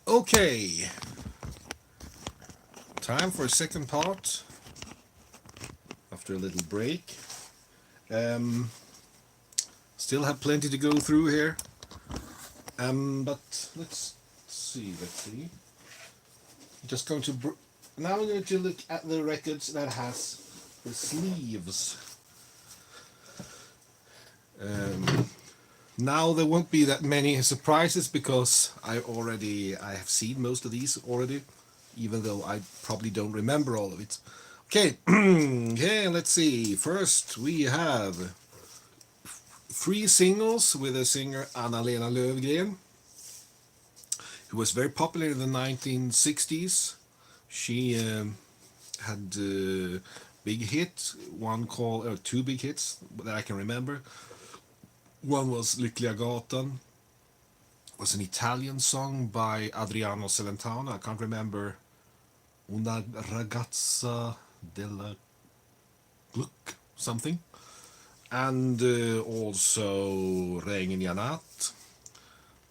Okay, time for a second part after a little break. Um, Still have plenty to go through here. But let's see. Just going to now we're going to look at the records that has the sleeves. Um, Now there won't be that many surprises because I have seen most of these already, even though I probably don't remember all of it. Okay, okay, let's see. First we have three singles with the singer Anna-Lena Löfgren, who was very popular in the 1960s. She had big hit, one called, or two big hits that I can remember. One was Lyckliga Gatan, was an Italian song by Adriano Celentano. I can't remember. Una ragazza della Gluck, something. And also Regniga natt.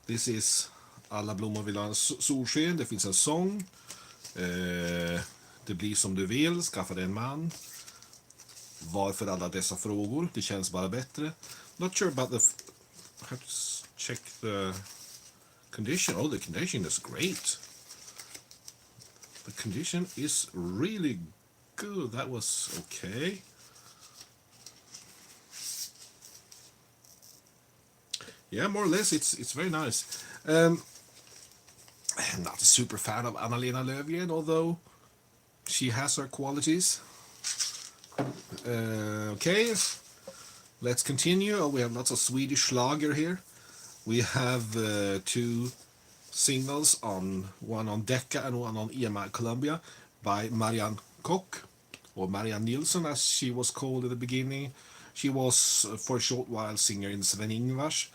This is Alla blommor vill ha en solsken. Det finns en sång. Det blir som du vill, skaffa dig en man. Varför alla dessa frågor? Det känns bara bättre. Not sure about the... I have to check the condition. Oh, the condition is great. The condition is really good. That was okay. Yeah, more or less, it's very nice. I'm not a super fan of Anna-Lena Löfgren, although she has her qualities. Okay, let's continue. Oh, we have lots of Swedish schlager here. We have two singles, one on Decca and one on EMI Columbia by Marianne Koch, or Marianne Nilsson as she was called at the beginning. She was for a short while singer in Sven-Ingvars,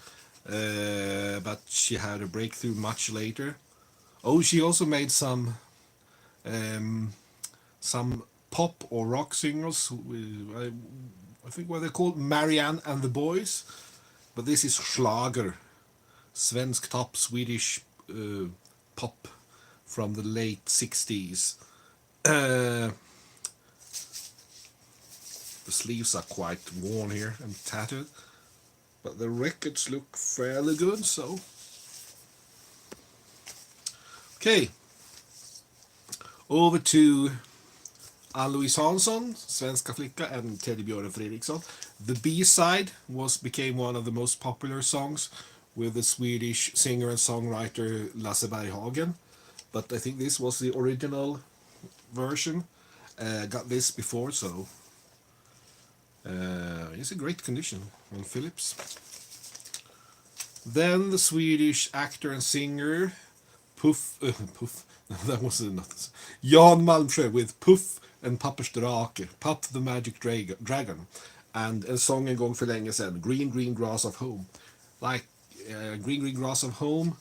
but she had a breakthrough much later. Oh, she also made some pop or rock singles. I think what they're called, Marianne and the Boys, but this is Schlager, svensk top Swedish pop from the late 60s. The sleeves are quite worn here and tattered, but the records look fairly good, so. Okay, over to Ann-Louise Hansson, Svenska flicka, and Teddybjörnen Fredriksson. The B-side became one of the most popular songs with the Swedish singer and songwriter Lasse Berghagen, but I think this was the original version. Got this before, so it's a great condition on Philips. Then the Swedish actor and singer Puff, that was not Jan Malmsjö with Puff and Pappers Drake, Puff the Magic Dragon, and en sång en gång för länge sedan, Green Green Grass of Home. Like Green Green Grass of Home,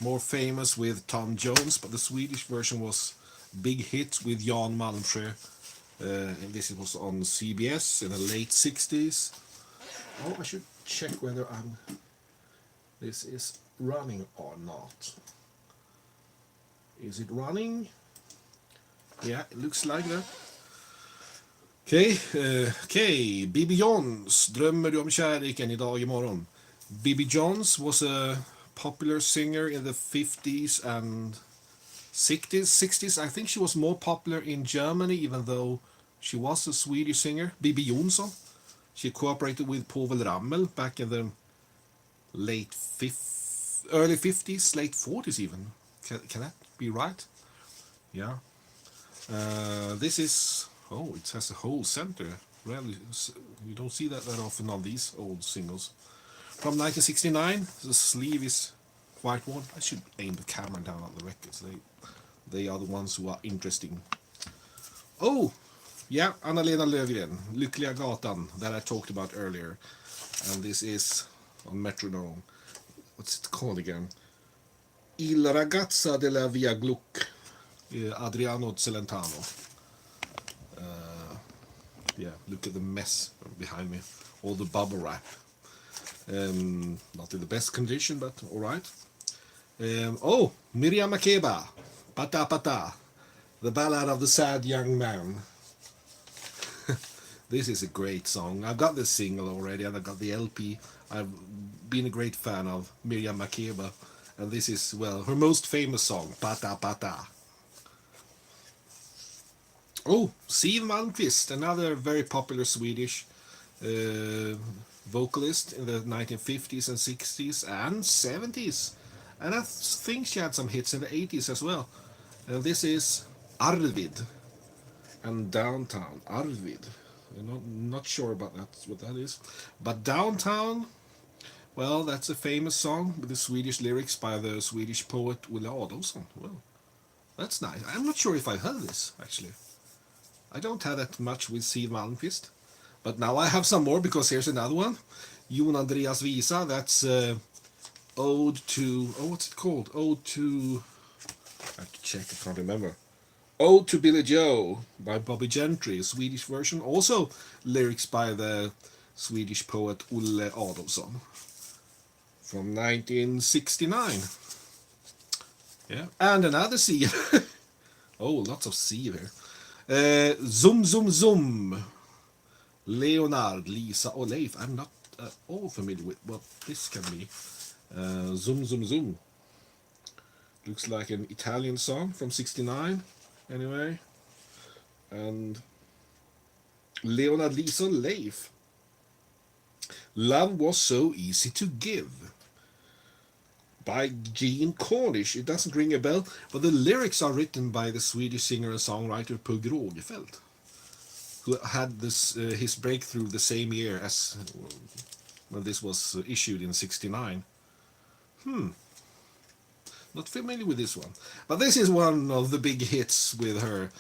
more famous with Tom Jones, but the Swedish version was big hit with Jan Malmsjö. And this was on CBS in the late 60s. Oh, I should check whether this is running or not. Is it running? Yeah, it looks like that. Okay, Bibi Johns, Drömmer du om kärleken idag imorgon? Bibi Johns was a popular singer in the 50s and 60s. I think she was more popular in Germany, even though she was a Swedish singer. Bibi Jonsson. She cooperated with Povel Ramel back in the early 50s, late 40s even. Can that be right? Yeah. This is... Oh, it has a whole center. Rarely, you don't see that often on these old singles. From 1969, the sleeve is quite worn. I should aim the camera down on the records. They are the ones who are interesting. Oh, yeah, Anna-Lena Löfgren, Lyckliga Gatan, that I talked about earlier. And this is on metronome. What's it called again? Il ragazza della via Gluck, Adriano Celentano. Yeah, look at the mess behind me. All the bubble wrap. Not in the best condition, but alright. Oh, Miriam Makeba, Pata Pata, the ballad of the sad young man. This is a great song. I've got the single already and I've got the LP. I've been a great fan of Miriam Makeba. And this is, well, her most famous song, Pata Pata. Oh, Siw Malmkvist, another very popular Swedish vocalist in the 1950s and 60s and 70s. And I think she had some hits in the 80s as well. And this is Arvid and Downtown. Arvid. I'm not sure about that, what that is. But Downtown, well, that's a famous song with the Swedish lyrics by the Swedish poet Olle Adolphson. Well, that's nice. I'm not sure if I've heard this, actually. I don't have that much with Siw Malmkvist. But now I have some more because here's another one. Jon Andreas Visa, that's Ode to... Oh, what's it called? Ode to... I have to check, I can't remember. Ode to Billy Joe by Bobby Gentry, a Swedish version. Also lyrics by the Swedish poet Olle Adolphson from 1969. Yeah, and another C. Oh, lots of C here. Zoom Zoom Zoom. Leonard, Lisa och Leif. I'm not all familiar with what this can be. Zoom Zoom Zoom. Looks like an Italian song from 69. Anyway, and Leonard, Lisa, Leif. Love Was So Easy to Give by Gene Cornish. It doesn't ring a bell, but the lyrics are written by the Swedish singer and songwriter Pugh Rogefeldt, who had this his breakthrough the same year as when this was issued in '69. Not familiar with this one. But this is one of the big hits with her.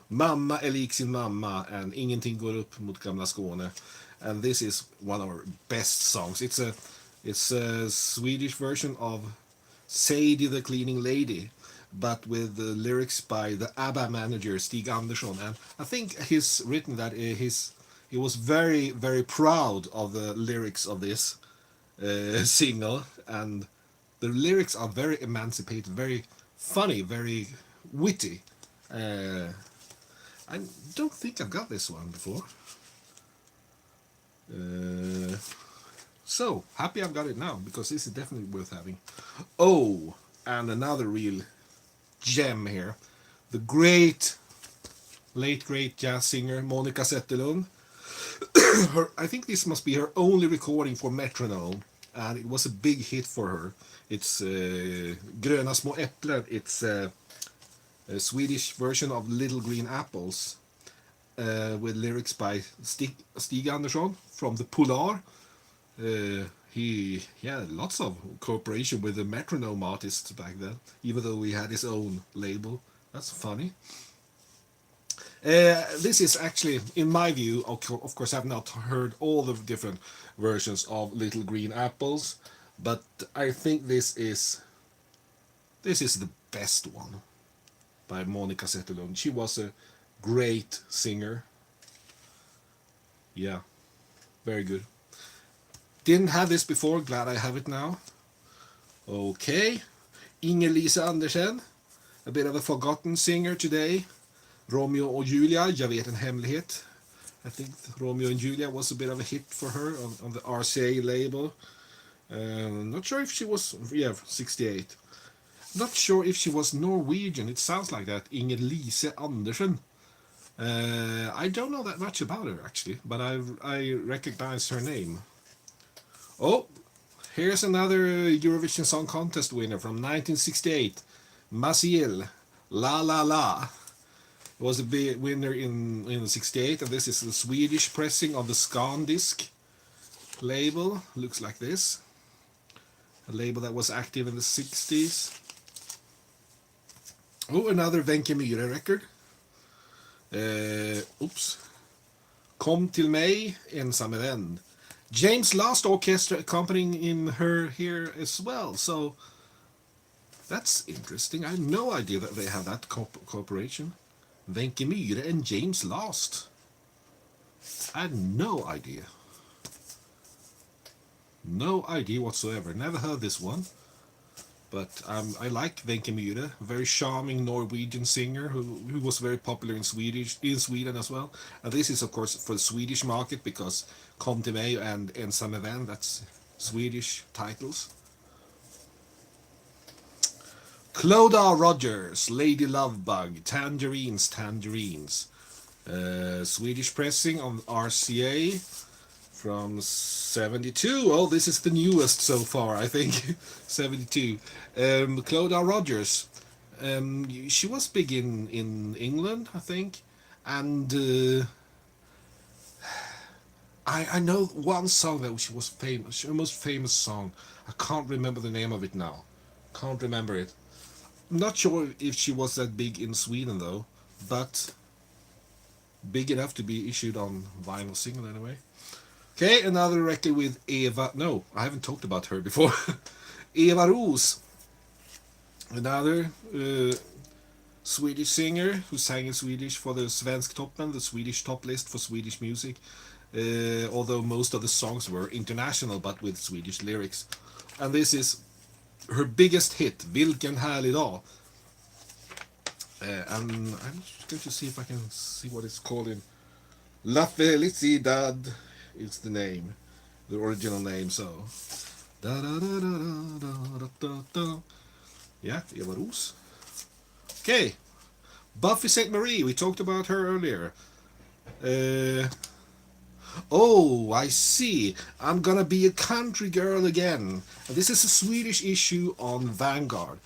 Mamma är lik sin mamma and Ingenting går upp mot gamla Skåne. And this is one of her best songs. It's a Swedish version of Sadie the Cleaning Lady, but with the lyrics by the ABBA manager Stig Andersson. And I think he's written that he was very, very proud of the lyrics of this single, and the lyrics are very emancipated, very funny, very witty. I don't think I've got this one before. So happy I've got it now, because this is definitely worth having. Oh, and another real gem here. The late great jazz singer Monica Zetterlund. I think this must be her only recording for Metronome, and it was a big hit for her. It's Gröna små äpplen. It's a Swedish version of Little Green Apples with lyrics by Stig Andersson from the Polar. He had lots of cooperation with the Metronome artists back then, even though he had his own label. That's funny. This is actually, in my view, of course I've not heard all the different versions of Little Green Apples, but I think this is the best one by Monica Zetterlund. She was a great singer. Yeah, very good. Didn't have this before, glad I have it now. Okay, Inger-Lisa Andersen, a bit of a forgotten singer today. Romeo och Julia, Jag vet en hemlighet. I think Romeo and Julia was a bit of a hit for her on the RCA label. Not sure if she was, 68. Not sure if she was Norwegian, it sounds like that, Inger-Lise Andersen. I don't know that much about her actually, but I recognize her name. Oh, here's another Eurovision Song Contest winner from 1968, Maciel, La La La. It was a big winner in 68, and this is the Swedish pressing of the Scandisc label. Looks like this. A label that was active in the 60s. Oh, another Wenche Myhre record. Kom till mig, ensam vän. James Last Orchestra accompanying in her here as well. So that's interesting. I had no idea that they have that cooperation. Wenche Myhre and James Last. I had no idea. No idea whatsoever. Never heard this one. But I like Wenche Myhre, a very charming Norwegian singer who was very popular in Sweden as well. And this is of course for the Swedish market because Kom till mig and Ensam Vän, that's Swedish titles. Clodagh Rogers, Lady Lovebug, Tangerines, Tangerines. Swedish pressing on RCA from 72. Oh, this is the newest so far, I think. 72. Clodagh Rogers. She was big in England, I think. And I know one song that she was famous, her most famous song. I can't remember the name of it now. Can't remember it. I'm not sure if she was that big in Sweden though, but big enough to be issued on vinyl single anyway. Okay, another record with Eva. No, I haven't talked about her before. Eva Ros, another Swedish singer who sang in Swedish for the Svensktoppen, the Swedish top list for Swedish music. Although most of the songs were international but with Swedish lyrics. And this is her biggest hit, Vilken härlig dag. And I'm just going to see if I can see what it's called in La Felicidad is the name, the original name, so. Da, da, da, da, da, da, da, da. Yeah, Eva Ros. Okay, Buffy Sainte-Marie, we talked about her earlier. Oh, I see. I'm gonna be a country girl again. This is a Swedish issue on Vanguard.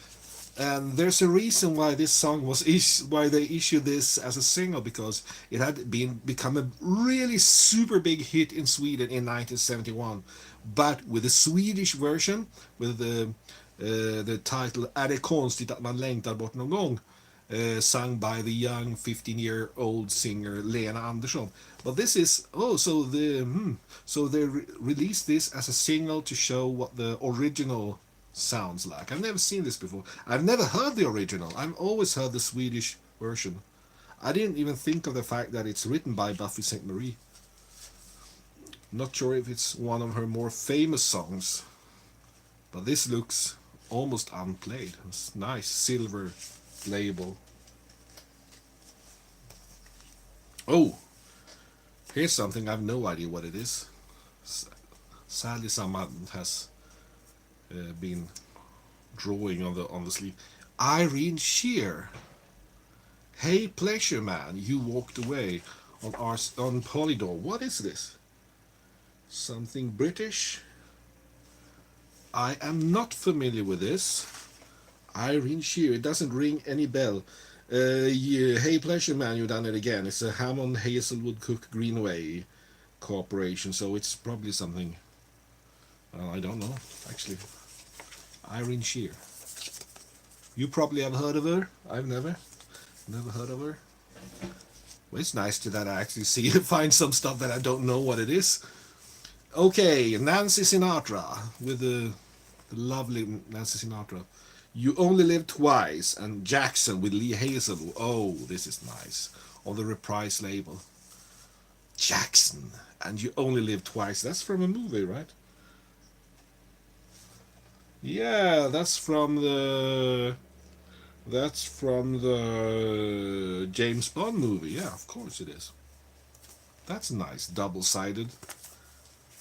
And there's a reason why this song was why they issued this as a single, because it had become a really super big hit in Sweden in 1971, but with the Swedish version with the title Är det konstigt att man längtar bort någon gång, sung by the young 15-year-old singer Lena Andersson. But this is so they released this as a single to show what the original sounds like. I've never seen this before. I've never heard the original. I've always heard the Swedish version. I didn't even think of the fact that it's written by Buffy Sainte-Marie. Not sure if it's one of her more famous songs, but this looks almost unplayed. It's nice silver label. Oh, here's something I've no idea what it is. Sadly, someone has been drawing on the sleeve. Irene Shear. Hey, pleasure man, you walked away on Polydor. What is this? Something British? I am not familiar with this. Irene Shear. It doesn't ring any bell. Yeah, Hey, pleasure man, you've done it again. It's a Hammond Hazelwood Cook Greenway Corporation, so it's probably something. I don't know, actually. Irene Shear. You probably have heard of her. I've never heard of her. Well, it's nice that I actually find some stuff that I don't know what it is. Okay, Nancy Sinatra with the lovely Nancy Sinatra. You Only Live Twice, and Jackson with Lee Hazelwood. Oh, this is nice. On the Reprise label. Jackson and You Only Live Twice. That's from a movie, right? Yeah, that's from the James Bond movie. Yeah, of course it is. That's nice, double-sided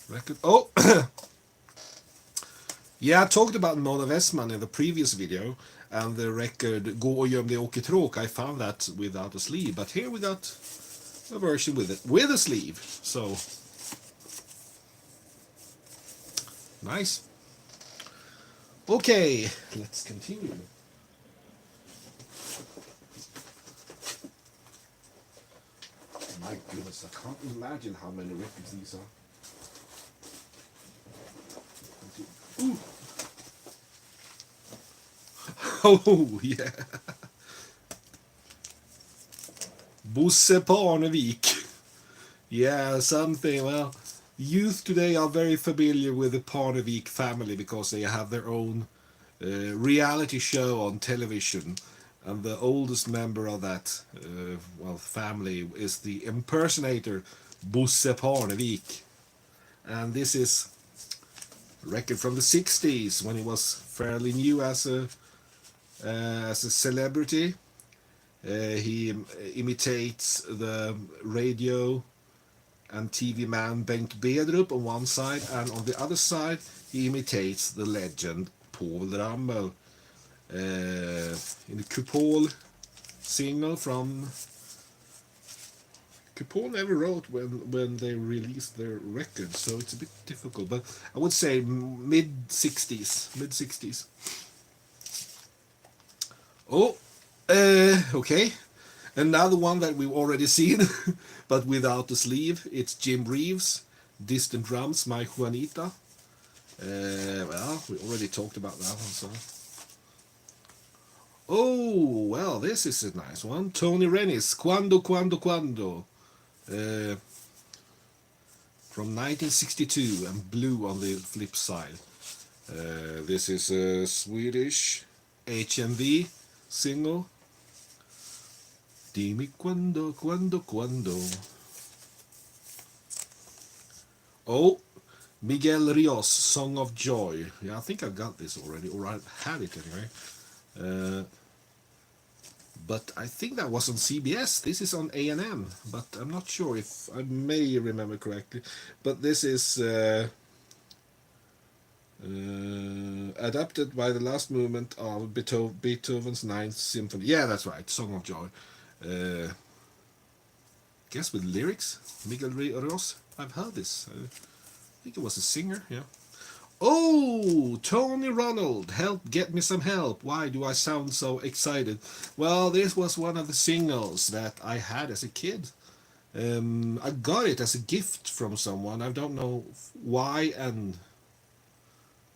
record. Oh, yeah, I talked about Mona Westman in the previous video, and the record Gå och göm dig Åke Tråk. I found that without a sleeve, but here we got a version with it with a sleeve. So nice. Okay, let's continue. My goodness, I can't imagine how many records these are. Ooh. Oh, yeah. Bosse Parnevik. Yeah, something, well, youth today are very familiar with the Parnevik family because they have their own reality show on television. And the oldest member of that family is the impersonator Bosse Parnevik. And this is Record from the 60s when he was fairly new as a celebrity. He imitates the radio and TV man Bengt Bedrup on one side, and on the other side he imitates the legend Povel Ramel in the Kupol single from Kupol never wrote when they released their record, so it's a bit difficult. But I would say mid 60s. Oh, okay. Another one that we've already seen, but without the sleeve. It's Jim Reeves, Distant Drums, My Juanita. Well, we already talked about that one, so. Oh, well, this is a nice one. Tony Rennis, Quando, Quando, Quando. From 1962, and Blue on the flip side. This is a Swedish HMV single. Dimmi quando, quando, quando. Oh, Miguel Rios, Song of Joy. Yeah, I think I got this already, or I had it anyway. But I think that was on CBS. This is on A&M, but I'm not sure if I may remember correctly. But this is adapted by the last movement of Beethoven's Ninth Symphony. Yeah, that's right, Song of Joy. Guess with lyrics, Miguel Rios. I've heard this. I think it was a singer. Yeah. Oh, Tony Ronald, help, get me some help. Why do I sound so excited? Well, this was one of the singles that I had as a kid. I got it as a gift from someone. I don't know why and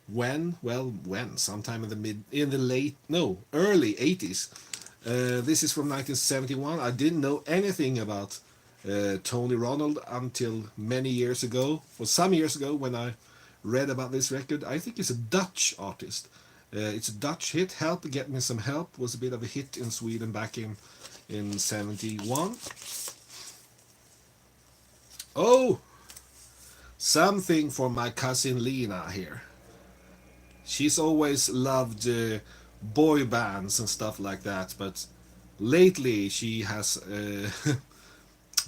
when. Well, when? Sometime in the early 80s. This is from 1971. I didn't know anything about Tony Ronald until many years ago, or some years ago, when I read about this record. I think he's a Dutch artist. It's a Dutch hit. Help, Get Me Some Help was a bit of a hit in Sweden back in 71. Oh, something for my cousin Lena here. She's always loved boy bands and stuff like that, but lately she has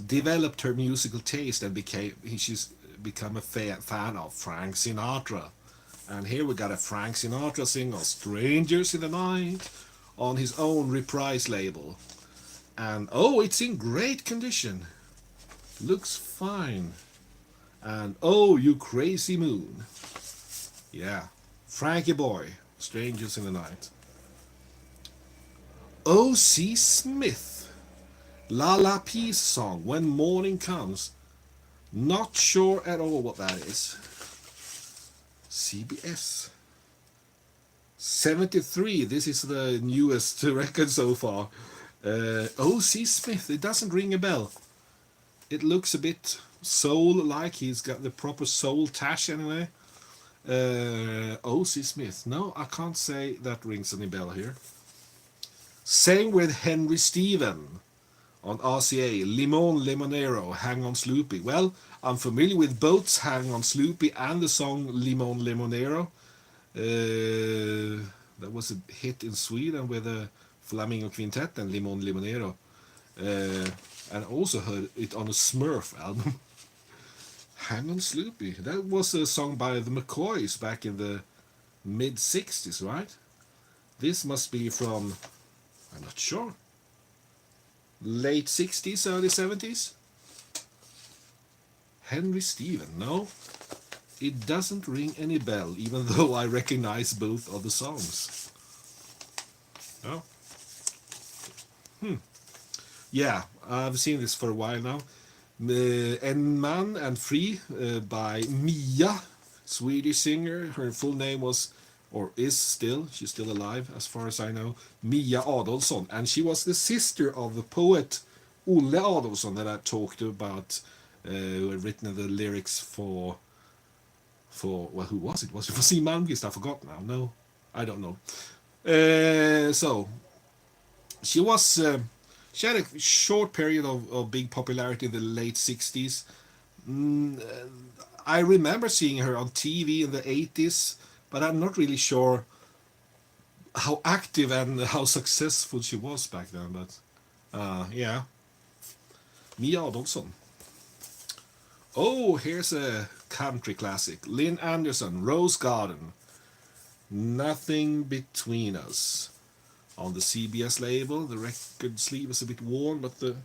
developed her musical taste and she's become a fan of Frank Sinatra. And here we got a Frank Sinatra single, Strangers in the Night, on his own Reprise label. And oh, it's in great condition. Looks fine. And oh, you crazy moon. Yeah, Frankie Boy, Strangers in the Night. O.C. Smith, La La Peace song, When Morning Comes. Not sure at all what that is. CBS. 73, this is the newest record so far. O.C. Smith, it doesn't ring a bell. It looks a bit soul-like, he's got the proper soul tash anyway. O.C. Smith, no, I can't say that rings any bell here. Same with Henry Stephen on RCA, Limon Limonero, Hang on Sloopy. Well, I'm familiar with both Hang on Sloopy and the song Limon Limonero. That was a hit in Sweden with a Flamingo Quintet and Limon Limonero. And also heard it on a Smurf album. Hang on Sloopy. That was a song by the McCoys back in the mid 60s, right? This must be from, I'm not sure, late 60s, early 70s? Henry Stephen, no. It doesn't ring any bell, even though I recognize both of the songs. Oh. Yeah, I've seen this for a while now. En man and free by Mia, Swedish singer. Her full name was, or is still, she's still alive as far as I know, Mia Adolfsson. And she was the sister of the poet Olle Adolphson that I talked about, who had written the lyrics for well, who was it? Was it for Siw Malmkvist? I forgot now. No, I don't know. So she was she had a short period of big popularity in the late 60s, I remember seeing her on TV in the 80s, but I'm not really sure how active and how successful she was back then. But yeah, Mia Adolfsson. Oh, here's a country classic. Lynn Anderson, Rose Garden. Nothing Between Us. On the CBS label, the record sleeve is a bit worn, but the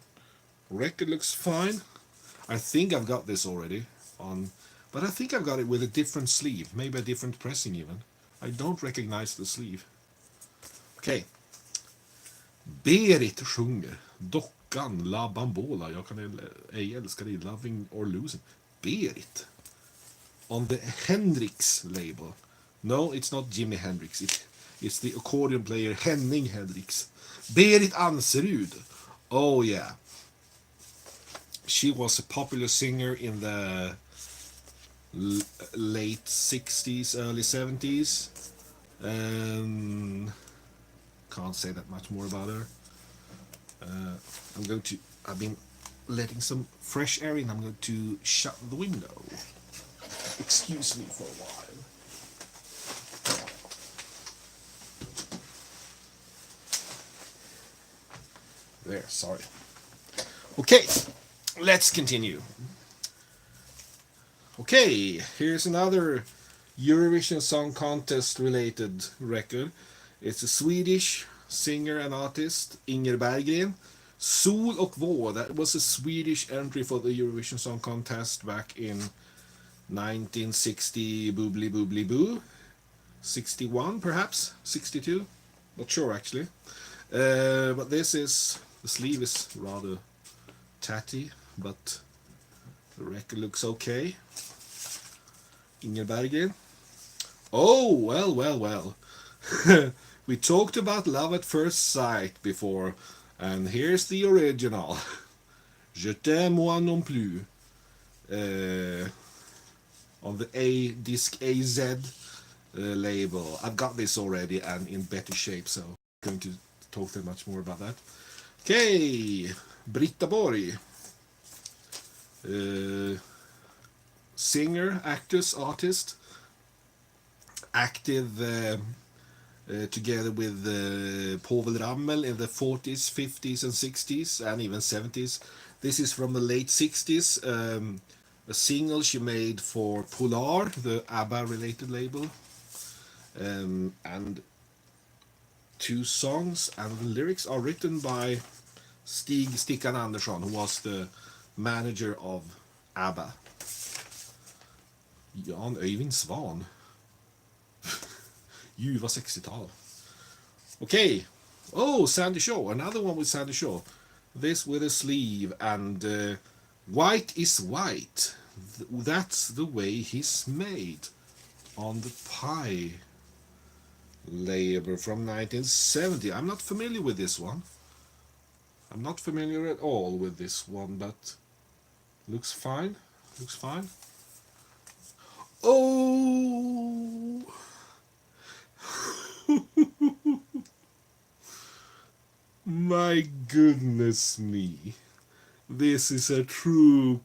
record looks fine. I think I've got this already on, but I think I've got it with a different sleeve, maybe a different pressing even. I don't recognize the sleeve. Okej. Berit sjunger. Dockan La Bambola. Jag kan ej älska dig. Loving or Losing. Berit. On the Hendrix label. No, it's not Jimi Hendrix. It's the accordion player Henning Hendrix. Berit Anserud. Oh yeah. She was a popular singer in the late 60s, early 70s. Can't say that much more about her. I've been letting some fresh air in. I'm going to shut the window. Excuse me for a while. There, sorry. Okay, let's continue. Okay, here's another Eurovision Song Contest related record. It's a Swedish singer and artist, Inger Berggren. Sol och vår, that was a Swedish entry for the Eurovision Song Contest back in 1960 boobly boobly boo. 61 perhaps, 62, not sure actually. But this is, the sleeve is rather tatty, but the record looks okay. Inger Berggren. Oh, well. We talked about Love at First Sight before, and here's the original. Je t'aime moi non plus. On the Disc AZ label. I've got this already and in better shape, so I'm going to talk that much more about that. Okay, Britta Borg. Singer, actress, artist. Active together with Povel Ramel in the 40s, 50s and 60s and even 70s. This is from the late 60s. A single she made for Polar, the ABBA related label. And 2 songs, and the lyrics are written by Stig Stickan Andersson, who was the manager of ABBA. Jan Öyvind Svan. Ljuva 60-tal. Okay. Oh, Sandy Shaw. Another one with Sandy Shaw. This with a sleeve and White is White. That's the way he's made. On the Pie label from 1970. I'm not familiar with this one. I'm not familiar at all with this one, but looks fine. Looks fine. Oh! My goodness me. This is a true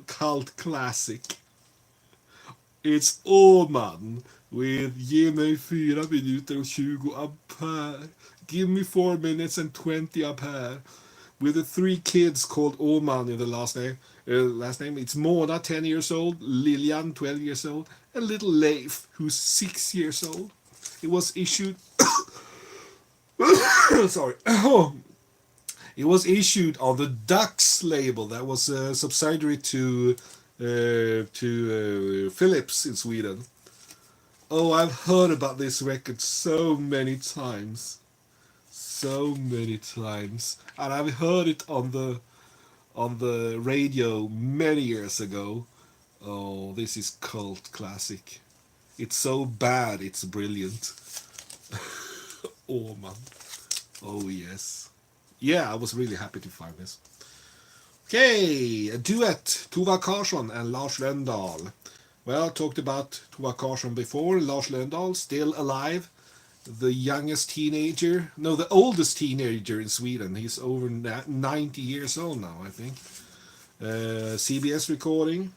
cult classic. It's Åman with Ge mig 4 minuter och 20 ampere. Give me 4 minutes and 20 ampere. With the 3 kids called Åman in the last name. It's Mona, 10 years old, Lilian, 12 years old, and little Leif, who's 6 years old. It was issued... Sorry. It was issued on the Dux label. That was a subsidiary to Philips in Sweden. Oh, I've heard about this record so many times. So many times. And I've heard it on the radio many years ago. Oh, this is cult classic. It's so bad, it's brilliant. Oh, man. Oh, yes. Yeah, I was really happy to find this. Okay, a duet. Tova Karlsson and Lars Lönndahl. Well, I talked about Tova Karlsson before. Lars Lönndahl, still alive. The oldest teenager in Sweden. He's over 90 years old now, I think. CBS recording.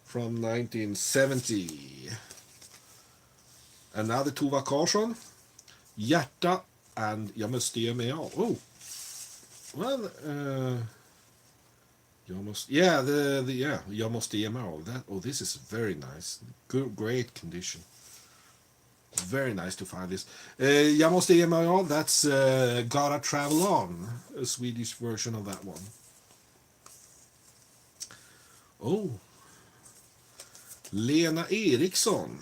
from 1970. Another Tova Karlsson, Hjärta and Jag måste ge mig av. Oh, well, Jag måste ge mig av. This is very nice. Good, great condition. Very nice to find this. Jag måste ge mig av, that's Gotta Travel On, a Swedish version of that one. Oh, Lena Eriksson,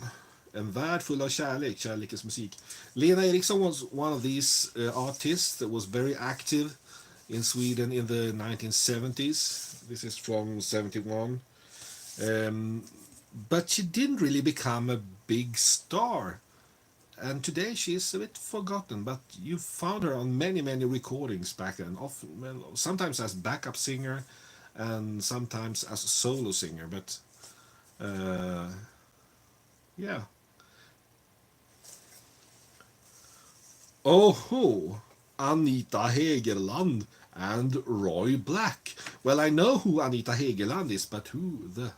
En värld full av kärlek, kärlekens musik. Lena Eriksson was one of these artists that was very active in Sweden in the 1970s. This is from 71. But she didn't really become a big star. And today she is a bit forgotten, but you found her on many, many recordings back then. Often, well, sometimes as backup singer and sometimes as a solo singer. But yeah. Oh, Anita Hegerland and Roy Black. Well, I know who Anita Hegerland is, but who the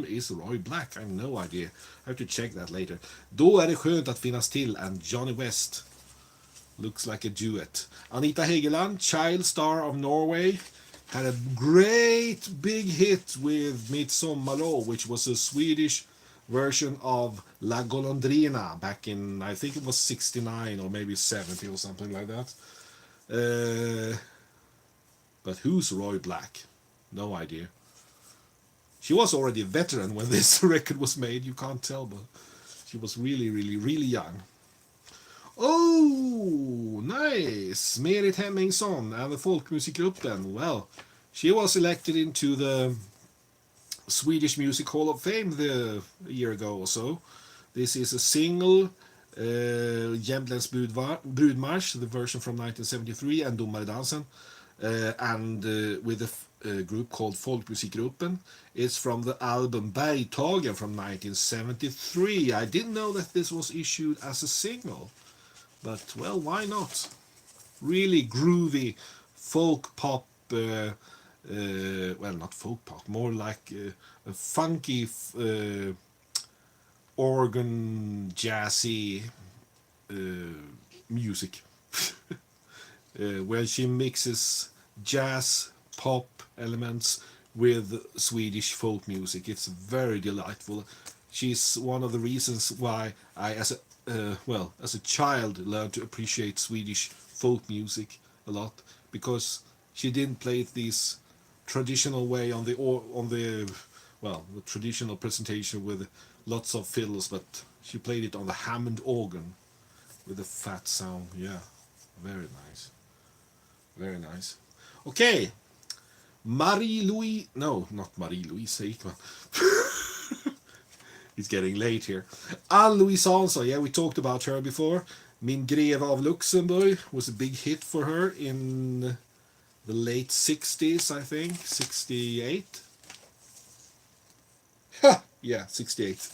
is Roy Black? I have no idea. I have to check that later. Då är det skönt att finnas till and Johnny West. Looks like a duet. Anita Hegerland, child star of Norway, had a great big hit with Midsommarlov, which was a Swedish version of La Golondrina back in, I think it was 69 or maybe 70 or something like that. But who's Roy Black? No idea. She was already a veteran when this record was made, you can't tell, but she was really, really, really young. Oh, nice! Merit Hemmingsson and the Folkmusikgruppen. Well, she was elected into the Swedish Music Hall of Fame a year ago or so. This is a single, Jämtlands Brudmarsch, the version from 1973, and Domardansen, and with a group called Folkmusikgruppen. It's from the album Bergtagen from 1973. I didn't know that this was issued as a single, but well, why not? Really groovy folk pop. Well, not folk pop, more like a funky organ jazzy music where she mixes jazz pop elements with Swedish folk music. It's very delightful. She's one of the reasons why I as a child learned to appreciate Swedish folk music a lot, because she didn't play it these traditional way on the traditional presentation with lots of fiddles, but she played it on the Hammond organ with a fat sound. Yeah, very nice, very nice. Okay, not Marie-Louise Ekman. It's getting late here. Ann-Louise Hansson, yeah, we talked about her before. Min Greve av Luxemburg was a big hit for her in the late 60s, I think, 68. Yeah, 68.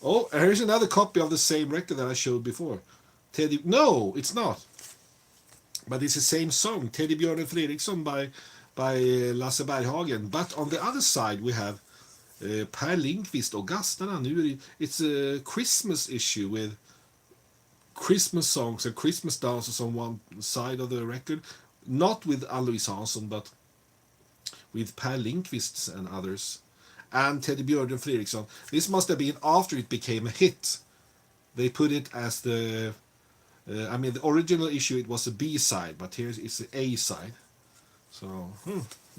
Oh, here's another copy of the same record that I showed before. No, it's not. But it's the same song, Teddy Björn Fredriksson by Lasse Berghagen. But on the other side we have Per Lindqvist och gastarna. It's a Christmas issue with Christmas songs and Christmas dances on one side of the record, not with Ann-Louise Hansson, but with Per Lindqvist and others, and Teddy Björn Fredriksson. This must have been after it became a hit. They put it as the original issue, it was a B side, but here it's the A side. So,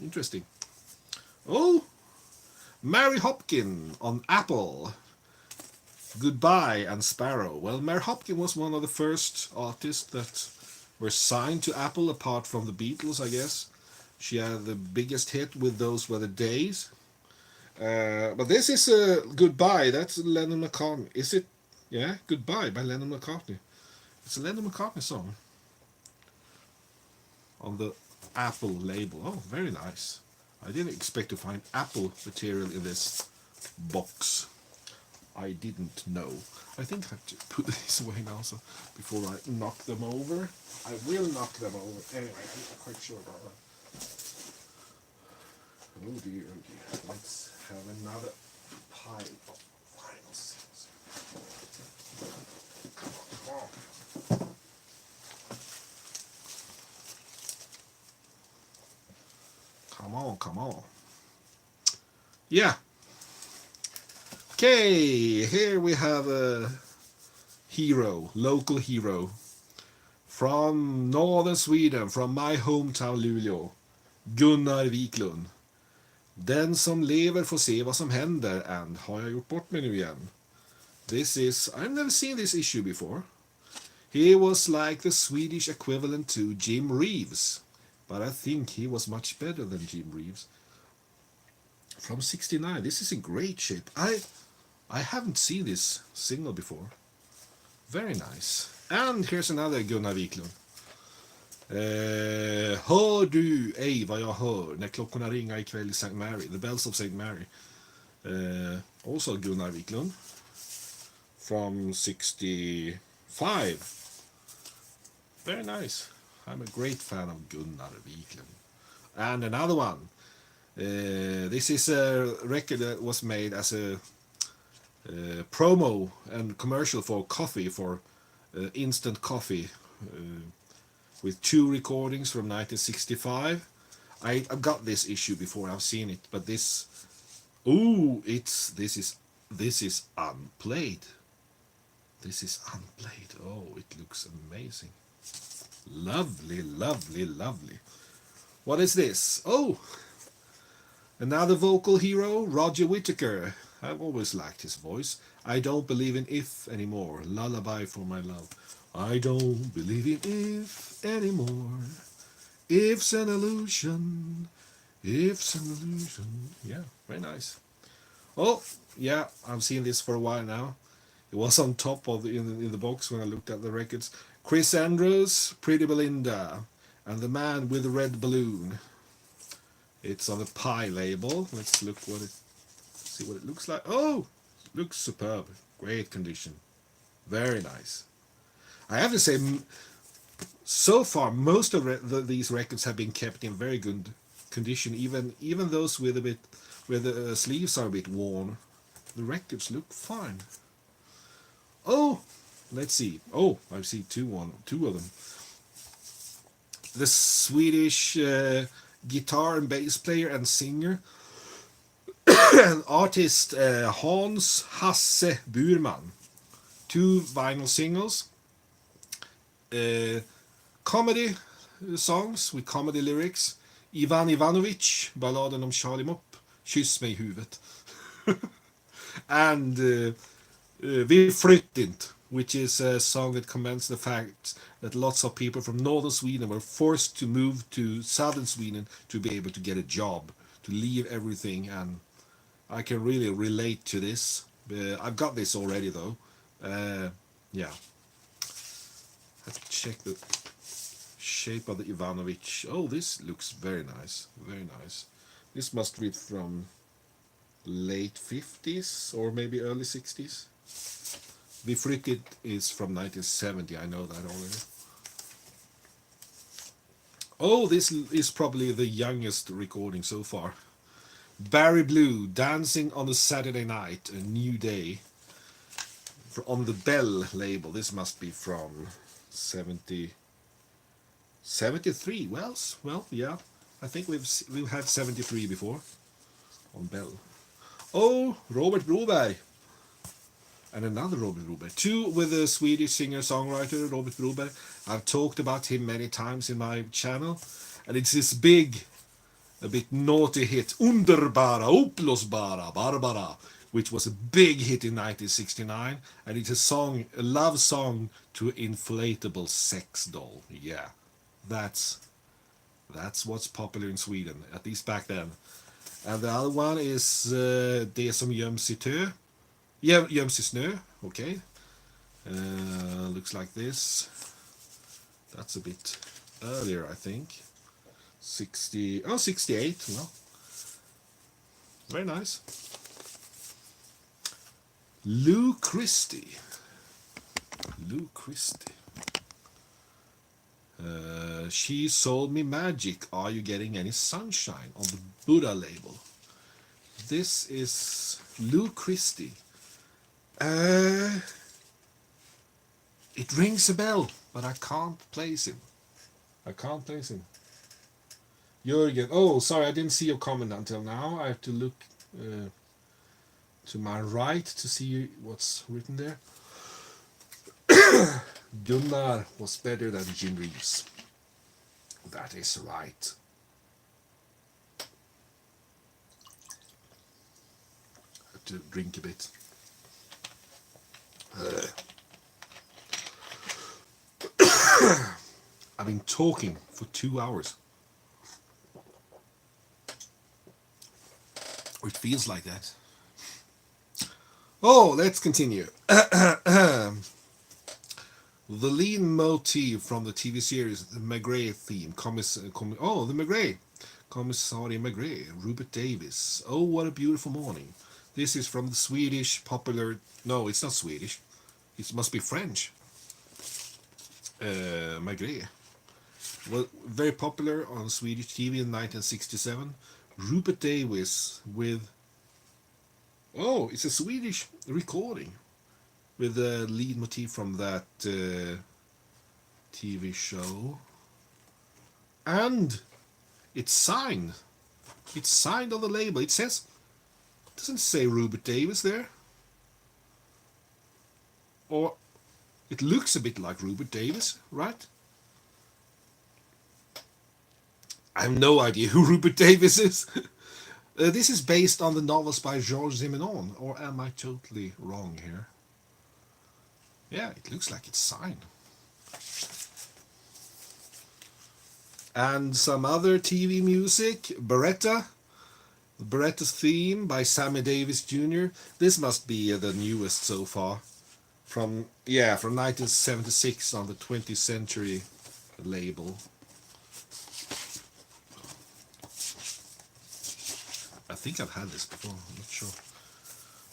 interesting. Oh, Mary Hopkin on Apple. Goodbye and Sparrow. Well, Mary Hopkin was one of the first artists that were signed to Apple, apart from the Beatles, I guess. She had the biggest hit with Those Were the Days. But this is Goodbye. That's Lennon McCartney. Is it? Yeah, Goodbye by Lennon McCartney. It's a Lennon McCartney song on the Apple label. Oh, very nice. I didn't expect to find Apple material in this box. I didn't know. I think I have to put these away now, so before I knock them over. I will knock them over. Anyway, I'm not quite sure about that. Oh dear, oh dear. Let's have another pile of vinyl singles. Come on. Come on, come on. Yeah. Okay, here we have a hero, local hero, from northern Sweden, from my hometown Luleå, Gunnar Wiklund. Den som lever får se vad som händer, and har jag gjort bort mig nu igen? This is, I've never seen this issue before. He was like the Swedish equivalent to Jim Reeves, but I think he was much better than Jim Reeves. From 69, this is in great shape. I haven't seen this single before. Very nice. And here's another Gunnar Wiklund. Hör du ej vad jag hör när klockorna ringer ikväll i St. Mary, The Bells of St. Mary. Also Gunnar Wiklund from 65. Very nice. I'm a great fan of Gunnar Wiklund. And another one. This is a record that was made as a promo and commercial for coffee, for instant coffee, with 2 recordings from 1965. I've got this issue before, I've seen it, but this, this is unplayed. This is unplayed. Oh, it looks amazing. Lovely, lovely, lovely. What is this? Oh, another vocal hero, Roger Whittaker. I've always liked his voice. I don't believe in if anymore. Lullaby for my love. I don't believe in if anymore. If's an illusion. If's an illusion. Yeah, very nice. Oh, yeah, I've seen this for a while now. It was on top of in the box when I looked at the records. Chris Andrews, Pretty Belinda, and the Man with the Red Balloon. It's on the Pie label. Let's look see what it looks like. Oh, looks superb. Great condition. Very nice. I have to say, so far most of these records have been kept in very good condition. Even those with a bit, where the sleeves are a bit worn, the records look fine. Oh, let's see. Oh, I see two of them. The Swedish guitar and bass player and singer and artist Hans Hasse Burman. 2 vinyl singles. Comedy songs with comedy lyrics. Ivan Ivanovic, balladen om Charlie Mopp, Kyss mig i huvudet. And Vi flyttit, which is a song that commends the fact that lots of people from northern Sweden were forced to move to southern Sweden to be able to get a job, to leave everything, and I can really relate to this. I've got this already though. Yeah. Let's check the shape of the Ivanovic. Oh, this looks very nice. Very nice. This must be from late 50s or maybe early 60s. Vi flyttit is from 1970. I know that already. Oh, this is probably the youngest recording so far. Barry Blue, Dancing on a Saturday Night, A New Day. On the Bell label. This must be from 73. Well, yeah. I think we've had 73 before on Bell. Oh, Robert Broberg. And another Robert Broberg. 2 with the Swedish singer-songwriter Robert Broberg. I've talked about him many times in my channel. And it's this big, a bit naughty hit, Underbara, Upplösbara, Barbara, which was a big hit in 1969. And it's a love song to an inflatable sex doll. Yeah, that's what's popular in Sweden, at least back then. And the other one is Det som göms i tö. Yeah, göms i snö. Okay. Looks like this. That's a bit earlier, I think. 68. Well, very nice. Lou Christie. She Sold Me Magic. Are You Getting Any Sunshine on the Buddha label. This is Lou Christie. It rings a bell, but I can't place him. I can't place him. Jürgen. Oh, sorry, I didn't see your comment until now. I have to look to my right to see what's written there. Gunnar was better than Jim Reeves. That is right. I have to drink a bit. I've been talking for 2 hours. Or it feels like that. Oh, let's continue. The lead motif from the TV series, the Maigret theme. The Maigret. Commissary Maigret, Rupert Davis. Oh, what a beautiful morning. This is from the Swedish popular... No, it's not Swedish. It must be French. Maigret. Well, very popular on Swedish TV in 1967. Rupert Davis with... Oh, it's a Swedish recording with the lead motif from that TV show. And it's signed. It's signed on the label. It says... It doesn't say Rupert Davis there. Or... It looks a bit like Rupert Davis, right? I have no idea who Rupert Davis is. This is based on the novels by Georges Simenon, or am I totally wrong here? Yeah, it looks like it's signed. And some other TV music, Beretta. Beretta's theme by Sammy Davis Jr. This must be the newest so far. From 1976 on the 20th Century label. I think I've had this before, I'm not sure.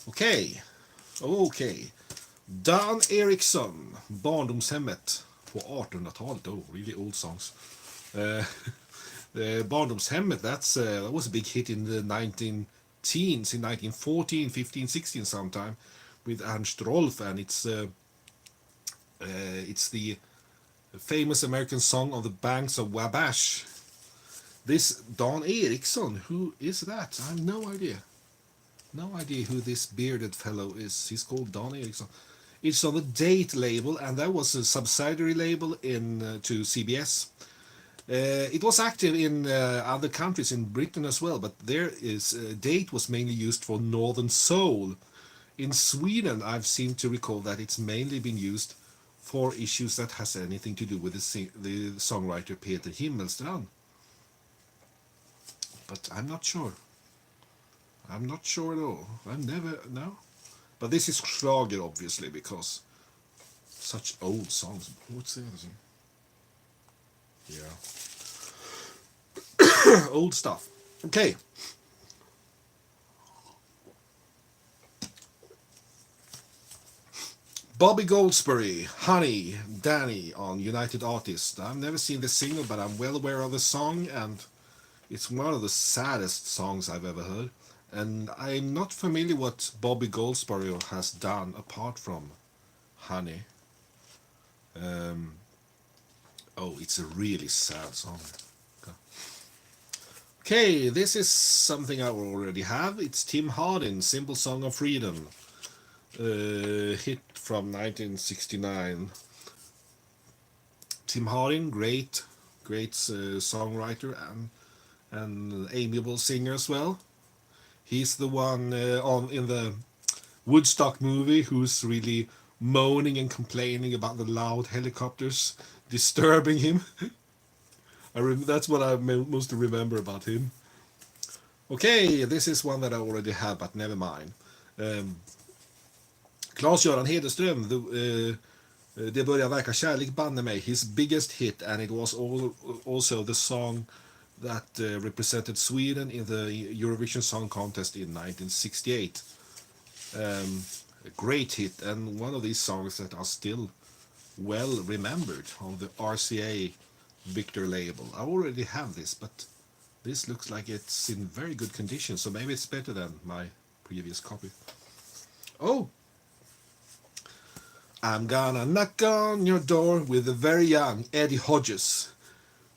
Okay. Dan Eriksson, Barndomshemmet på 1800-talet. Oh, really old songs. Barndomshemmet, that was a big hit in the 19-teens, in 1914, 15, 16 sometime, with Ernst Rolf, and it's the famous American song on the banks of Wabash. This Dan Eriksson, who is that? I have no idea. No idea who this bearded fellow is. He's called Dan Eriksson. It's on the Date label, and that was a subsidiary label to CBS. It was active in other countries, in Britain as well, but Date was mainly used for Northern Soul. In Sweden, I've seemed to recall that it's mainly been used for issues that has anything to do with the songwriter Peter Himmelstrand. But I'm not sure. I'm not sure at all. No. But this is Schlager, obviously, because such old songs. What's the other thing? Yeah. Old stuff. Okay. Bobby Goldsberry, Honey, Danny on United Artists. I've never seen the single, but I'm well aware of the song, and it's one of the saddest songs I've ever heard. And I'm not familiar what Bobby Goldsberry has done apart from Honey. It's a really sad song. Okay, this is something I already have. It's Tim Hardin, Simple Song of Freedom. Hit from 1969. Tim Hardin, great songwriter and amiable singer as well. He's the one in the Woodstock movie who's really moaning and complaining about the loud helicopters disturbing him. That's what I mostly remember about him. Okay, this is one that I already have, but never mind. Claes-Göran Hederström, Det börjar verka kärlek banne mig, his biggest hit, and it was also the song that represented Sweden in the Eurovision Song Contest in 1968. A great hit, and one of these songs that are still well remembered on the RCA Victor label. I already have this, but this looks like it's in very good condition, so maybe it's better than my previous copy. Oh, I'm gonna knock on your door with the very young Eddie Hodges.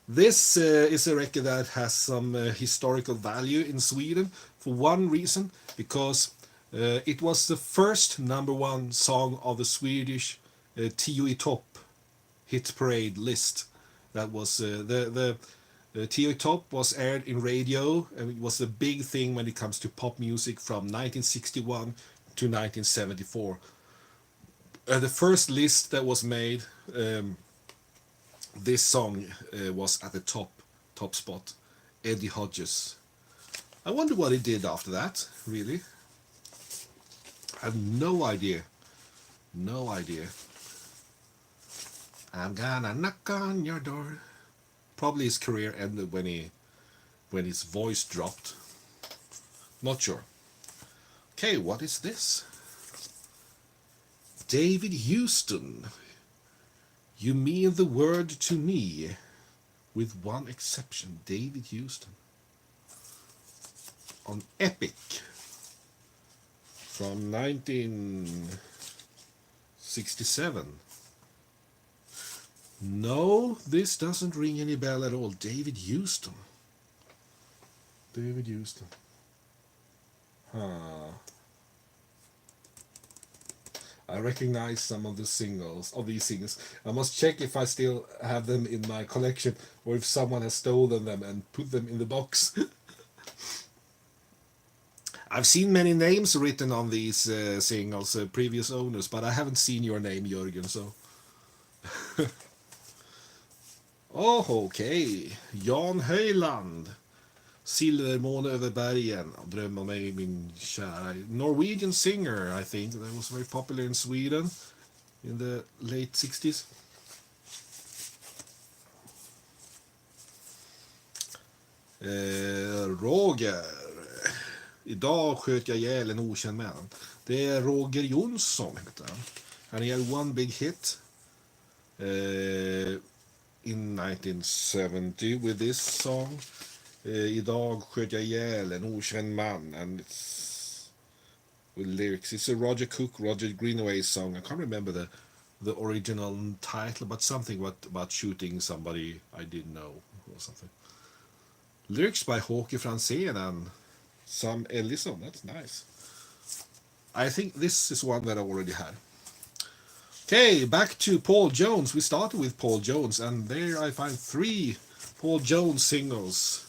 This is a record that has some historical value in Sweden for one reason, because it was the first #1 song of the Swedish Tio i Topp hit parade list. That was the Tio i Topp was aired in radio, and it was a big thing when it comes to pop music from 1961 to 1974. The first list that was made, this song was at the top spot. Eddie Hodges. I wonder what he did after that, really. I have no idea. No idea. I'm gonna knock on your door. Probably his career ended when his voice dropped. Not sure. Okay, what is this? David Houston. You mean the word to me, with one exception. David Houston. On Epic. From 1967. No, this doesn't ring any bell at all. David Houston. David Houston. Huh. I recognize some of the singles, of these singles. I must check if I still have them in my collection, or if someone has stolen them and put them in the box. I've seen many names written on these singles, previous owners, but I haven't seen your name, Jörgen, so... Oh, okej. Jan Höjland. Silvermåne över bergen. Dröm om mig, min kära. Norwegian singer, I think. That was very popular in Sweden in the late 60s. Roger. Idag sköt jag ihjäl en okänd man. Det är Roger Jonsson, heter han. Han had one big hit in 1970 with this song. Idag sköt jag ihjäl en okänd man, and it's with lyrics. It's a Roger Cook, Roger Greenaway song. I can't remember the original title, but something about shooting somebody I didn't know or something. Lyrics by Håke Franzén and Sam Ellison. That's nice. I think this is one that I already had. Okay, back to Paul Jones. We started with Paul Jones, and there I find 3 Paul Jones singles.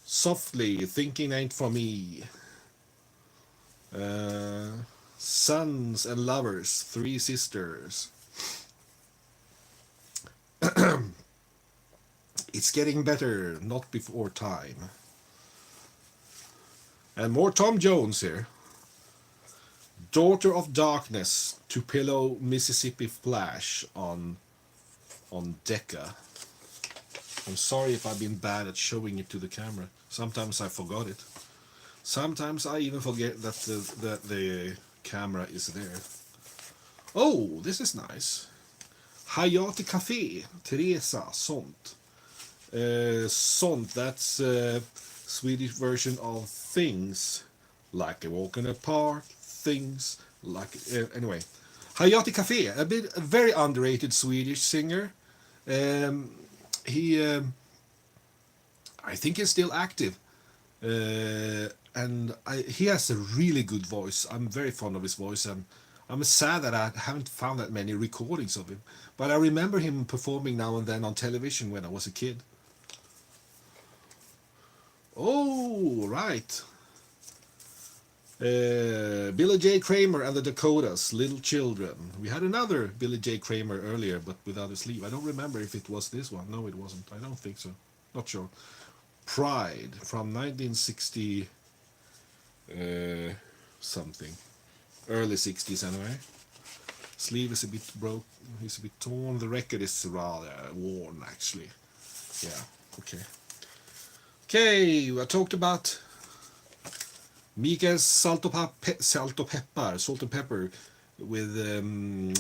Softly, Thinking Ain't For Me. Sons and Lovers, 3 Sisters. It's Getting Better, Not Before Time. And more Tom Jones here. Daughter of Darkness, Tupelo, Mississippi Flash on Decca. I'm sorry if I've been bad at showing it to the camera. Sometimes I forgot it. Sometimes I even forget that the camera is there. Oh, this is nice. Hayati Café, Teresa, Sånt. Sånt, that's a Swedish version of Things. Like a Walk in the Park, Things, like... anyway. Hayati Café, a very underrated Swedish singer. He... I think he's still active. And he has a really good voice. I'm very fond of his voice, and I'm sad that I haven't found that many recordings of him. But I remember him performing now and then on television when I was a kid. Oh, right. Billy J. Kramer and the Dakotas, Little Children. We had another Billy J. Kramer earlier, but without a sleeve. I don't remember if it was this one. No, it wasn't. I don't think so. Not sure. Pride from 1960 something. Early 60s anyway. Sleeve is a bit broke. It's a bit torn. The record is rather worn, actually. Yeah, okay. Okay, I talked about Mikael's Salt and Pepper, with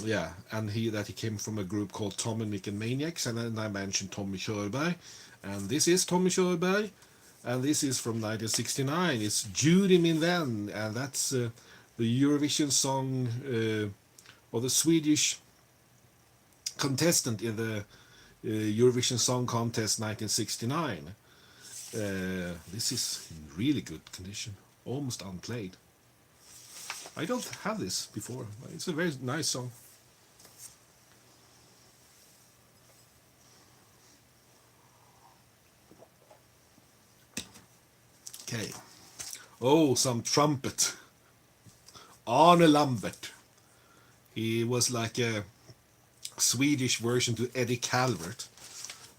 yeah, and he came from a group called Tom and Mick and Maniacs, and then I mentioned Tommy Körberg, and this is Tommy Körberg, and this is from 1969. It's Judy Min Vän, and that's the Eurovision song or the Swedish contestant in the Eurovision Song Contest 1969. This is in really good condition, almost unplayed. I don't have this before. It's a very nice song. Okay. Oh, some trumpet. Arne Lambert. He was like a Swedish version to Eddie Calvert.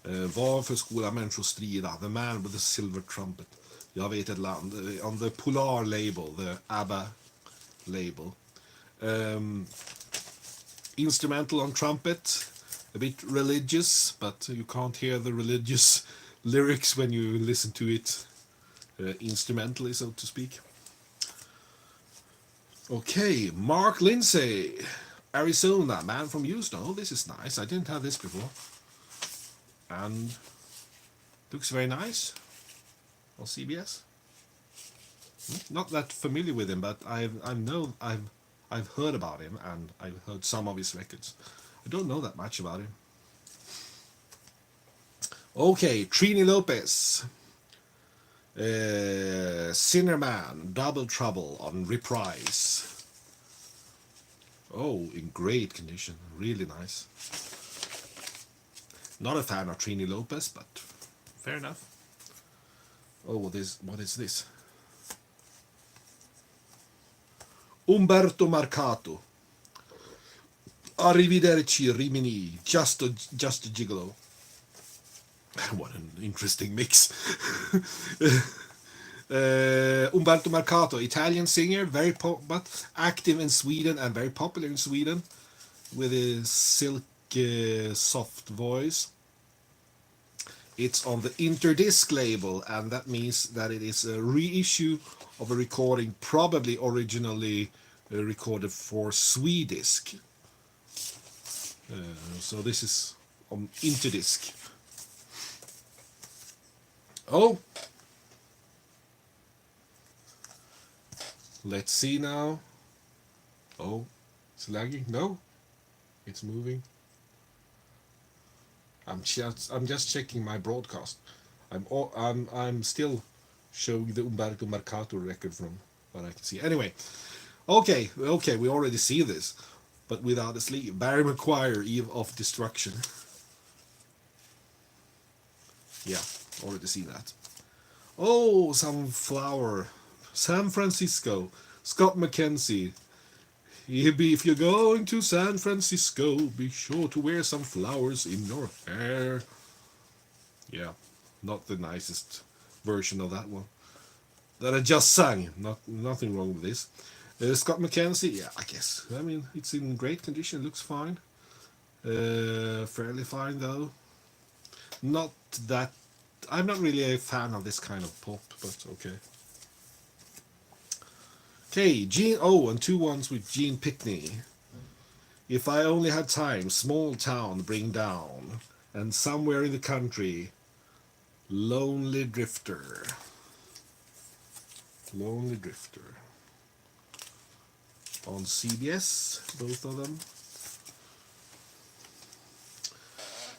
Varför skola människor strida? The man with the silver trumpet. Jag vet ett land. On the Polar label, the ABBA label. Instrumental on trumpet. A bit religious, but you can't hear the religious lyrics when you listen to it instrumentally, so to speak. Okay, Mark Lindsay, Arizona, man from Houston. Oh, this is nice. I didn't have this before. And looks very nice on CBS. Not that familiar with him, but I've heard about him, and I've heard some of his records. I don't know that much about him. Okay, Trini Lopez, Sinnerman, Double Trouble on reprise. Oh, in great condition, really nice. Not a fan of Trini Lopez, but fair enough. Oh, what is this? Umberto Marcato. Arrivederci Rimini, just a gigolo. What an interesting mix. Umberto Marcato, Italian singer, very but active in Sweden and very popular in Sweden, with a silky soft voice. It's on the Interdisc label, and that means that it is a reissue of a recording probably originally recorded for Swedisc. So this is on Interdisc. Oh, let's see now. Oh, it's lagging. No, it's moving. I'm just checking my broadcast. I'm still showing the Umberto Marcato record from what I can see. Anyway, okay, we already see this, but without a sleeve. Barry McGuire, Eve of Destruction. Yeah, already see that. Oh, some flower. San Francisco. Scott McKenzie. If you're going to San Francisco, be sure to wear some flowers in your hair. Yeah, not the nicest version of that one that I just sang. Nothing wrong with this. Scott McKenzie, yeah, I guess. I mean, it's in great condition. Looks fine. Fairly fine though. Not that. I'm not really a fan of this kind of pop, but okay. Okay, Gene. Oh, and 2 ones with Gene Pickney. If I only had time, small town, bring down, and somewhere in the country, lonely drifter. Lonely drifter. On CBS, both of them.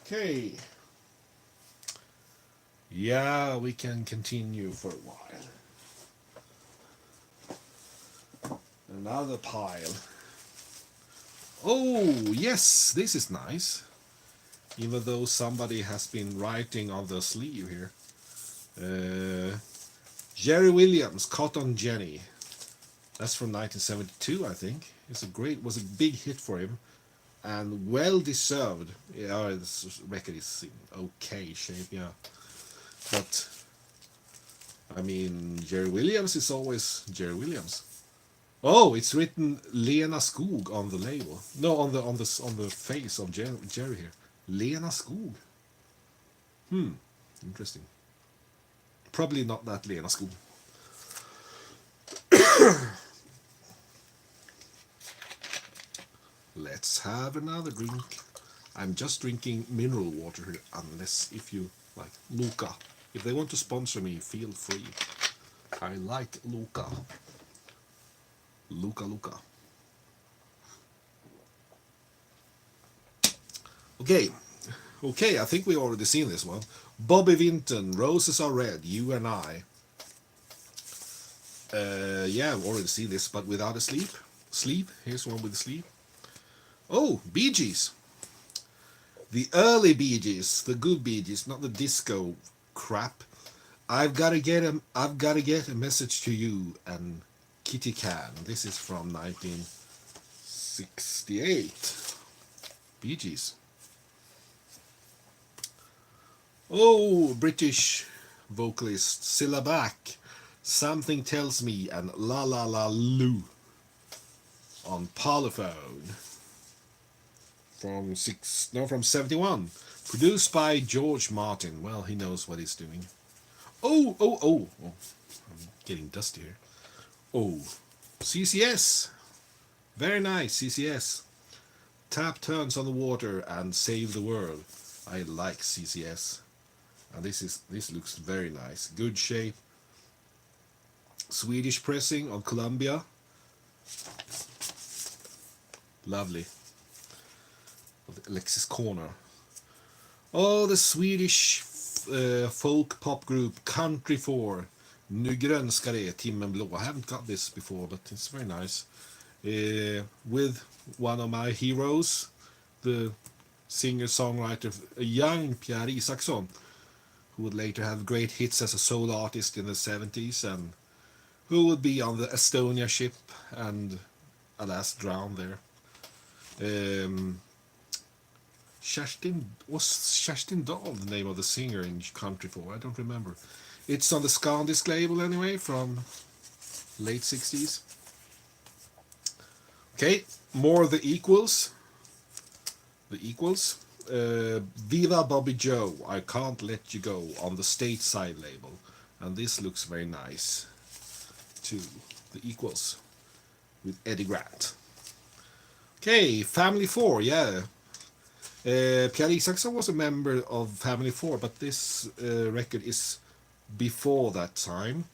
Okay. Yeah, we can continue for a while. Another pile. Oh, yes, this is nice. Even though somebody has been writing on the sleeve here. Jerry Williams, Cotton Jenny. That's from 1972, I think. Was a big hit for him, and well deserved. Yeah, this record is in okay shape, yeah. But I mean, Jerry Williams is always Jerry Williams. Oh, it's written Lena Skog on the label. No, on the face of Jerry here. Lena Skog. Interesting. Probably not that Lena Skog. Let's have another drink. I'm just drinking mineral water here, unless if you like Luca. If they want to sponsor me, feel free. I like Luca. Luca. Okay, I think we already seen this one. Bobby Vinton, Roses Are Red, You and I. Yeah, I've already seen this, but without a sleeve. Here's one with a sleeve. Oh, Bee Gees. The early Bee Gees, the good Bee Gees, not the disco crap. I've gotta get a message to you and Kitty Can. This is from 1968. Bee Gees. Oh, British vocalist Cilla Black. Something Tells Me and La La La Lou on Parlophone from 71. Produced by George Martin. Well, he knows what he's doing. Oh. I'm getting dusty here. Oh, CCS. Very nice, CCS. Tap Turns on the Water and Save the World. I like CCS. And this looks very nice. Good shape. Swedish pressing on Columbia. Lovely. Alexis Corner. Oh, the Swedish folk pop group Country 4. Nu grönskar det, timmen blå. I haven't got this before, but it's very nice. With one of my heroes, the singer-songwriter, a young Pierre Isaksson, who would later have great hits as a solo artist in the 70s, and who would be on the Estonia ship and alas drowned there. Kerstin Dahl the name of the singer in Country 4? I don't remember. It's on the Scandisk label anyway, from late 60s. Okay, more The Equals. Viva Bobby Joe, I Can't Let You Go on the Stateside label. And this looks very nice too. The Equals with Eddie Grant. Okay, Family 4, yeah. Pierre Isaksson was a member of Family 4, but this record is before that time.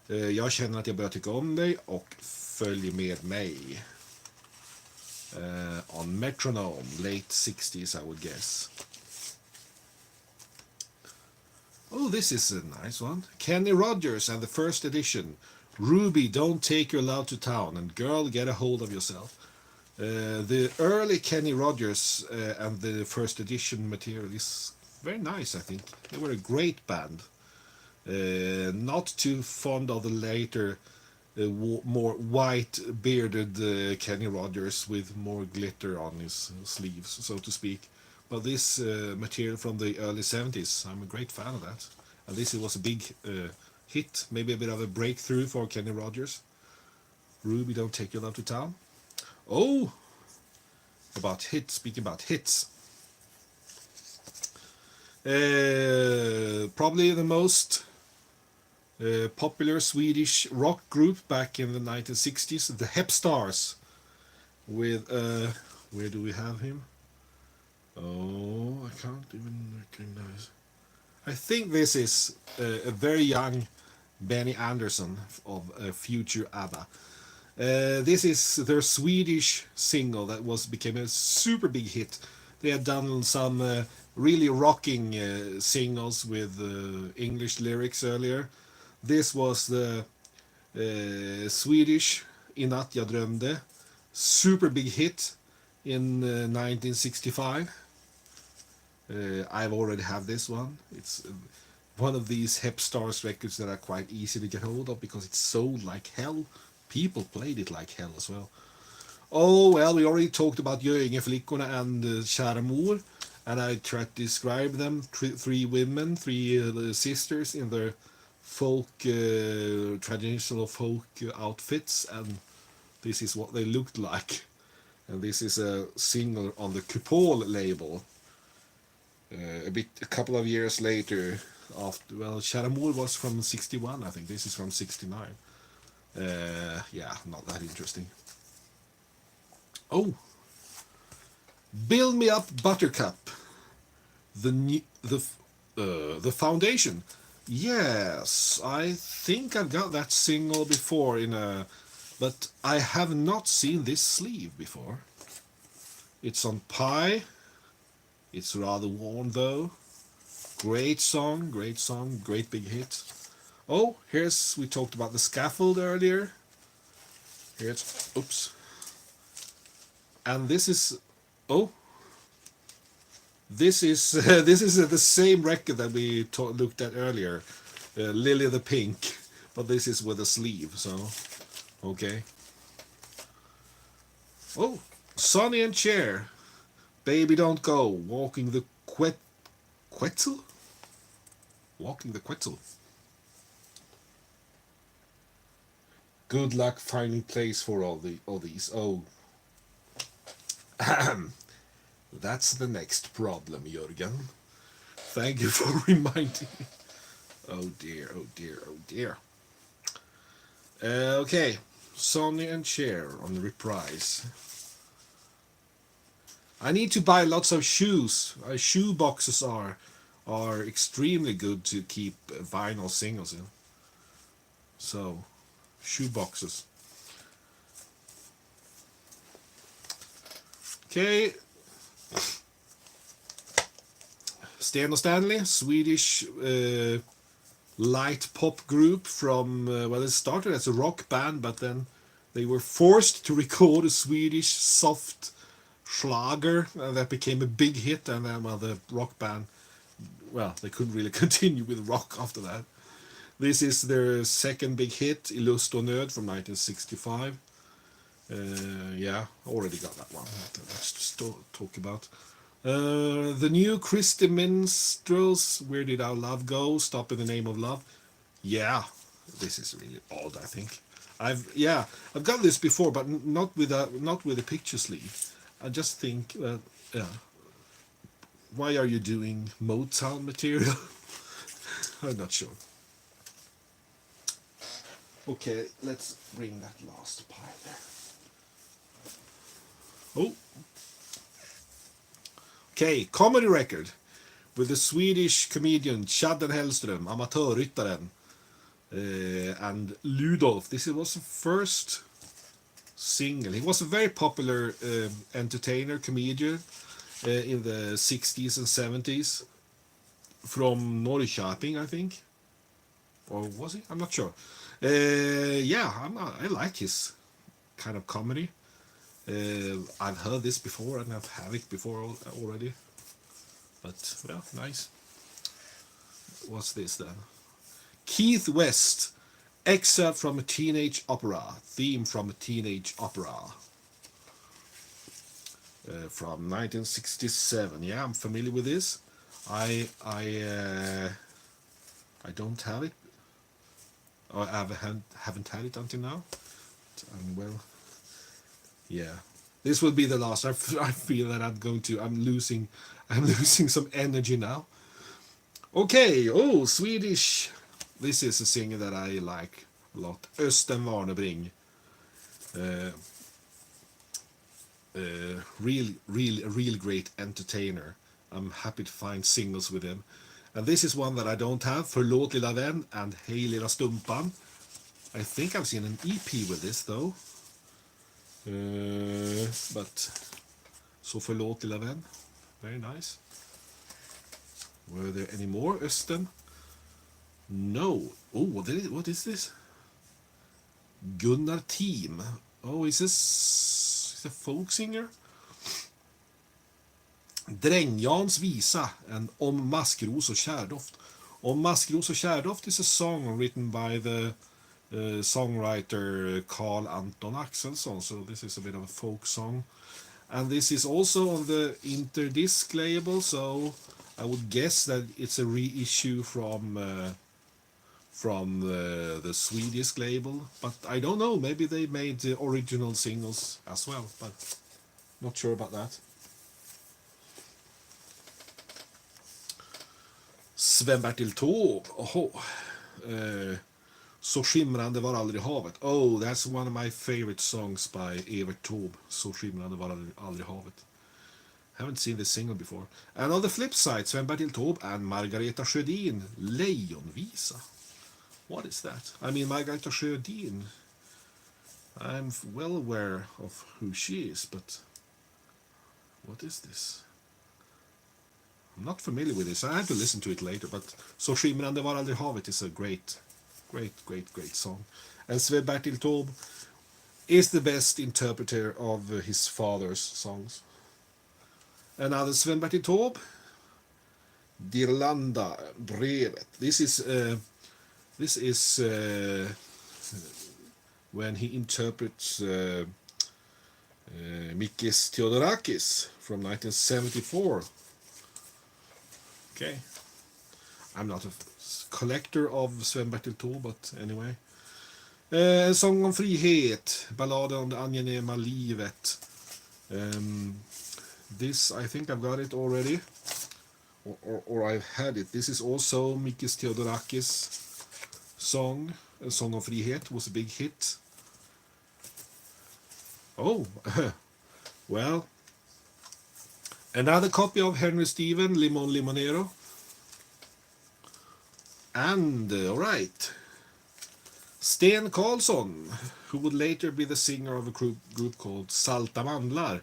Jag känner att jag börjar tycka om dig och Följ med mig. On Metronome, late 60s I would guess. Oh, this is a nice one. Kenny Rogers and the first edition. Ruby, Don't Take Your Love to Town, and Girl, Get a Hold of Yourself. The early Kenny Rogers and the first edition material is very nice, I think. They were a great band. Not too fond of the later, more white bearded Kenny Rogers with more glitter on his sleeves, so to speak. But this material from the early 70s, I'm a great fan of that. And this was a big hit, maybe a bit of a breakthrough for Kenny Rogers. Ruby, Don't Take Your Love to Town. Oh, speaking about hits. Probably the most popular Swedish rock group back in the 1960s, the Hep Stars, with where do we have him? Oh, I can't even recognize. I think this is a very young Benny Andersson of future ABBA. This is their Swedish single that became a super big hit. They had done some really rocking singles with English lyrics earlier. This was the Swedish I natt jag drömde, super big hit in 1965. I've already have this one. It's one of these Hep Stars records that are quite easy to get hold of because it's sold like hell. People played it like hell as well. Oh well, we already talked about Göingeflickorna and Kära Mor, and I tried to describe them. Three women, three sisters in their folk, traditional folk outfits, and this is what they looked like. And this is a single on the Kupol label. A couple of years later, after, well, Kära Mor was from 61, I think. This is from 69. Yeah, not that interesting. Oh, Build Me Up Buttercup. The Foundation. Yes, I think I've got that single before but I have not seen this sleeve before. It's on Pi. It's rather worn though. Great song, great big hit. Oh, we talked about the scaffold earlier. Oops. And this is, oh, this is this is the same record that we looked at earlier, Lily the Pink, but this is with a sleeve. So, okay. Oh, Sonny and Cher, Baby Don't Go, Walking the Quetzal, Walking the Quetzal. Good luck finding place for all these. Oh, that's the next problem, Jürgen. Thank you for reminding me. Oh dear, oh dear, oh dear. Okay, Sonny and Cher on the reprise. I need to buy lots of shoes. Shoe boxes are extremely good to keep vinyl singles in. So, shoe boxes. Okay. Sten och Stanley, Swedish light pop group from, well, it started as a rock band, but then they were forced to record a Swedish soft schlager that became a big hit, and then, well, the rock band, well, they couldn't really continue with rock after that. This is their second big hit, I Lust och Nöd from 1965. Yeah, already got that one. Let's just talk about. The new Christy Minstrels, Where Did Our Love Go? Stop in the Name of Love. Yeah, this is really odd, I think. I've got this before, but not with a picture sleeve. I just think, yeah, why are you doing Motown material? I'm not sure. Okay, let's bring that last pile there. Oh. Okay, comedy record with the Swedish comedian Chadden Hellström, Amatörryttaren, and Ludolf. This was the first single. He was a very popular entertainer, comedian in the 60s and 70s from Norrköping, I think. Or was he? I'm not sure. Yeah, I like his kind of comedy. I've heard this before and I've had it before already. But, well, nice. What's this then? Keith West, excerpt from a teenage opera, theme from a teenage opera. From 1967. Yeah, I'm familiar with this. I don't have it. I haven't had it until now. Well, yeah. This will be the last. I feel that I'm losing some energy now. Okay. Oh, Swedish. This is a singer that I like a lot. Östen Warnerbring. Real great entertainer. I'm happy to find singles with him. And this is one that I don't have, Förlåt lilla vän and Hej lilla stumpan. I think I've seen an EP with this though. But so Förlåt lilla vän. Very nice. Were there any more, Östen? No. Oh, what is this? Gunnar Team. Oh, is this a folk singer? Drängjans visa, and Om maskros och kärdoft. Om maskros och kärdoft is a song written by the songwriter Carl Anton Axelsson, so this is a bit of a folk song. And this is also on the Interdisc label, so I would guess that it's a reissue from the Swedish label, but I don't know, maybe they made the original singles as well, but not sure about that. Sven-Bertil Taube. Så skimrande var aldrig havet. Oh, that's one of my favorite songs by Evert Taube. Så skimrande var aldrig havet. Haven't seen this single before. And on the flip side, Sven-Bertil Taube and Margareta Sjödin, Lejonvisa. What is that? I mean, Margareta Sjödin, I'm well aware of who she is, but what is this? I'm not familiar with this. I have to listen to it later, but Så skimrande var aldrig havet is a great song. And Sven-Bertil Taube is the best interpreter of his father's songs. Another Sven-Bertil Taube, Dirlanda brevet. This is when he interprets Mikis Theodorakis from 1974. Okay, I'm not a collector of Sven-Bertil Taube, but anyway. Sång om frihet, balladen om det angenäma livet. This, I think I've got it already, or I've had it. This is also Mikis Theodorakis song. A Song of Frihet was a big hit. Oh, well, another copy of Henry Stephen, Limon Limonero. And, alright, Sten Karlsson, who would later be the singer of a group called Salta Mandlar.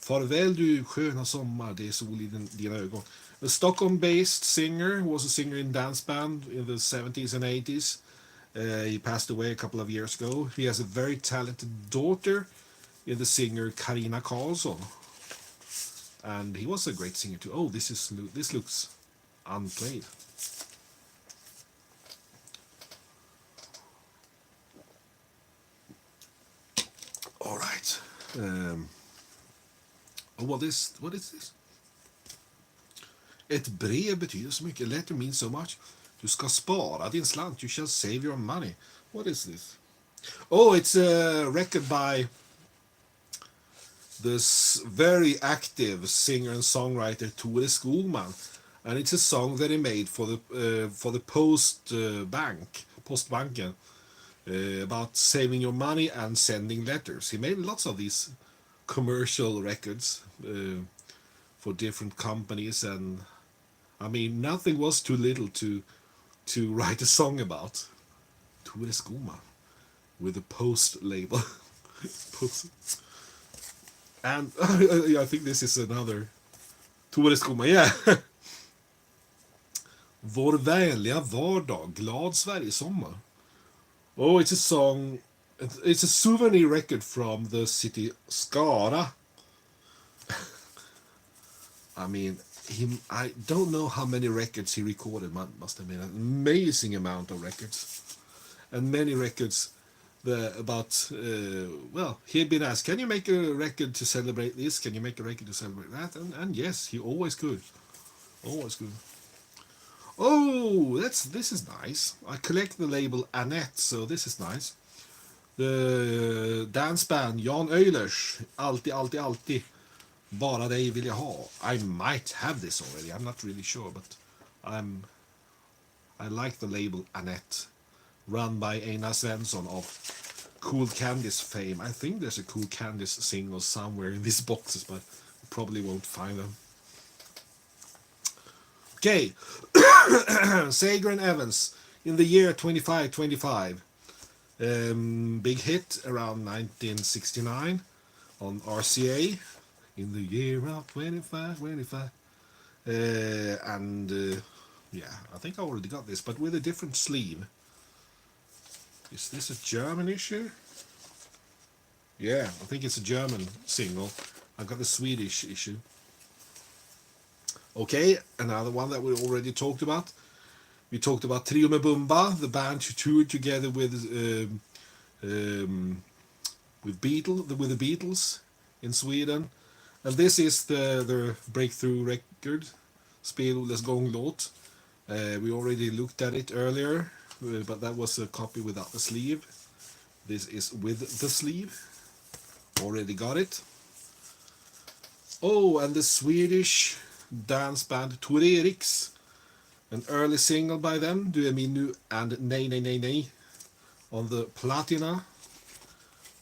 Farväl du sköna sommar, det är sol i dina ögon. A Stockholm-based singer, who was a singer in dance band in the 70s and 80s. He passed away a couple of years ago. He has a very talented daughter in the singer Carina Karlsson. And he was a great singer too. Oh, this looks unplayed. All right. What is this? Ett brev betyder så mycket. A letter means so much. Du ska spara din slant. You shall save your money. What is this? Oh, it's a record by this very active singer and songwriter Tore Skogman, and it's a song that he made for the Postbanken, about saving your money and sending letters. He made lots of these commercial records for different companies, and I mean, nothing was too little to write a song about. Tore Skogman with a Post label. And I think this is another Tore Skogman, yeah. Vår vänliga vardag, glad Sverigesommar. Oh, it's a song, it's a souvenir record from the city Skara. I mean, I don't know how many records he recorded. Must have been an amazing amount of records, and many records about. Well, he had been asked, "Can you make a record to celebrate this? Can you make a record to celebrate that?" And yes, he always could, always could. Oh, this is nice. I collect the label Annette, so this is nice. The dance band Jan Eulers, Alltid, alltid, alltid. Bara dig vill jag ha. I might have this already. I'm not really sure, but I like the label Annette, run by Einar Svensson of Cool Candies fame. I think there's a Cool Candies single somewhere in these boxes, but you probably won't find them. Okay, Sager and Evans in the year 2525. Big hit around 1969 on RCA. In the year of 2525. Yeah, I think I already got this, but with a different sleeve. Is this a German issue? Yeah, I think it's a German single. I got the Swedish issue. Okay, another one that we already talked about. We talked about Trio med Bumba, the band who toured together with the Beatles in Sweden. And this is their breakthrough record, Spel Olles gånglåt. We already looked at it earlier, but that was a copy without the sleeve. This is with the sleeve. Already got it. Oh, and the Swedish dance band Tor Eriks, an early single by them, Du är min nu and Nej nej nej nej, on the Platina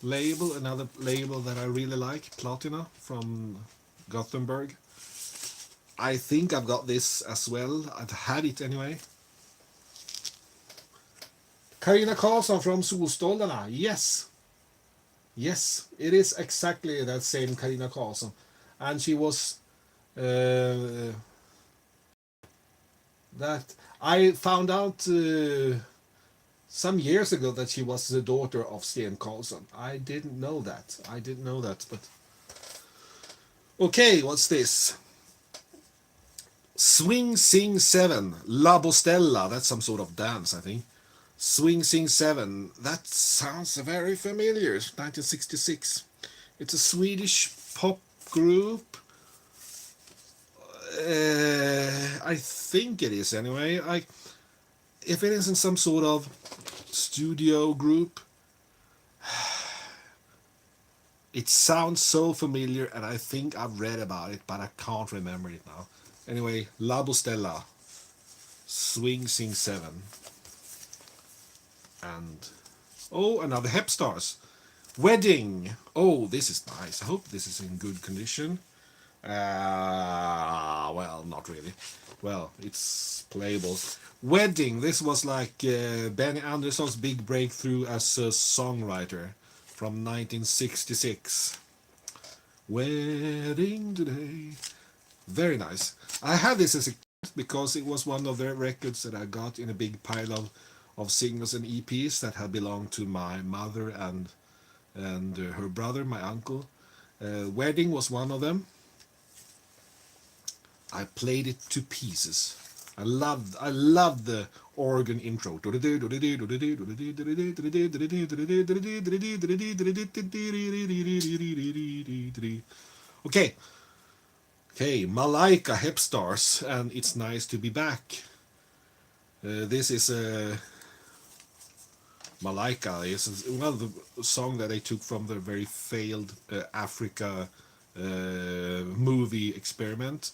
label, another label that I really like, Platina, from Gothenburg. I think I've got this as well. I've had it anyway. Carina Karlsson from Solstolarna. Yes. Yes, it is exactly that same Carina Karlsson. And she was... that I found out some years ago that she was the daughter of Sten Karlsson. I didn't know that. But... Okay, what's this? Swing Sing 7, La Bostella. That's some sort of dance, I think. Swing Sing 7. That sounds very familiar. 1966. It's a Swedish pop group. I think it is anyway. If it isn't some sort of studio group, it sounds so familiar, and I think I've read about it, but I can't remember it now. Anyway, La Bostella, Swing Sing 7, and another Hep Stars, Wedding. Oh, this is nice. I hope this is in good condition. Well, not really. Well, it's playable. Wedding. This was like Benny Andersson's big breakthrough as a songwriter from 1966. Wedding today. Very nice. I had this as a kid because it was one of the records that I got in a big pile of singles and EPs that had belonged to my mother and her brother, my uncle. Wedding was one of them. I played it to pieces. I loved the organ intro. Okay. Okay, Malaika Hep Stars, and It's Nice to Be Back. This is Malaika is the song that they took from the very failed Africa movie experiment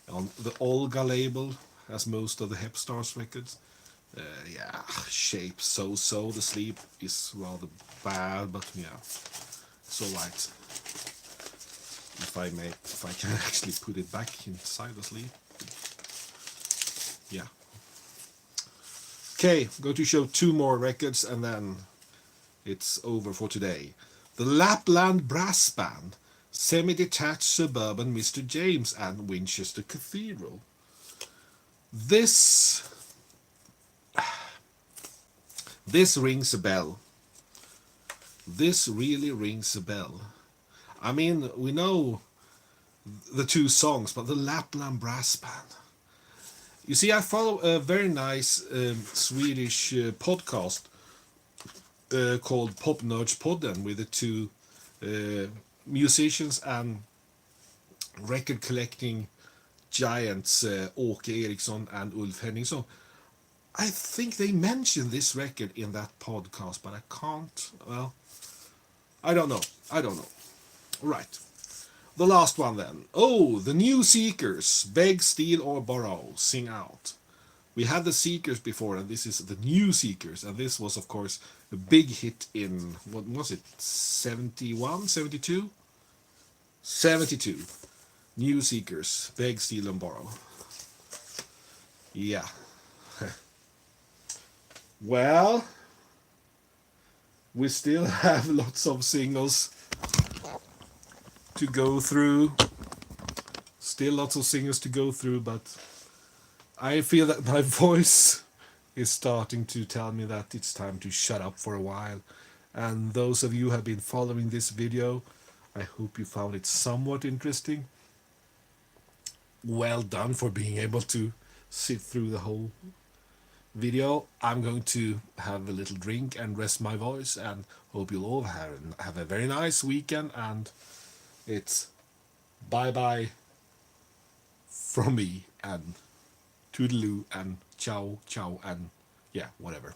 on the Olga label, as most of the Hep Stars records. Yeah, shape so. The sleep is rather bad, but yeah, it's alright. If I can actually put it back inside the sleeve. Yeah. Okay, I'm going to show 2 more records and then it's over for today. The Lapland Brass Band, Semi-Detached Suburban Mr. James, and Winchester Cathedral. This rings a bell. This really rings a bell. I mean, we know the 2 songs, but the Lapland Brass Band. You see, I follow a very nice Swedish podcast called Popnördspodden with the 2 musicians and record collecting giants Åke Eriksson and Ulf Henningsson. I think they mentioned this record in that podcast, but I can't. Well, I don't know. Right. The last one then. Oh, the New Seekers. Beg, Steal or Borrow. Sing Out. We had the Seekers before, and this is the New Seekers. And this was, of course, a big hit in, what was it, 71, 72? 72. New Seekers. Beg, Steal and Borrow. Yeah. Well, we still have lots of singles to go through. Still lots of singers to go through, but I feel that my voice is starting to tell me that it's time to shut up for a while. And those of you who have been following this video, I hope you found it somewhat interesting. Well done for being able to sit through the whole video. I'm going to have a little drink and rest my voice, and hope you'll all have a very nice weekend, and it's bye from me, and toodaloo and ciao and yeah, whatever.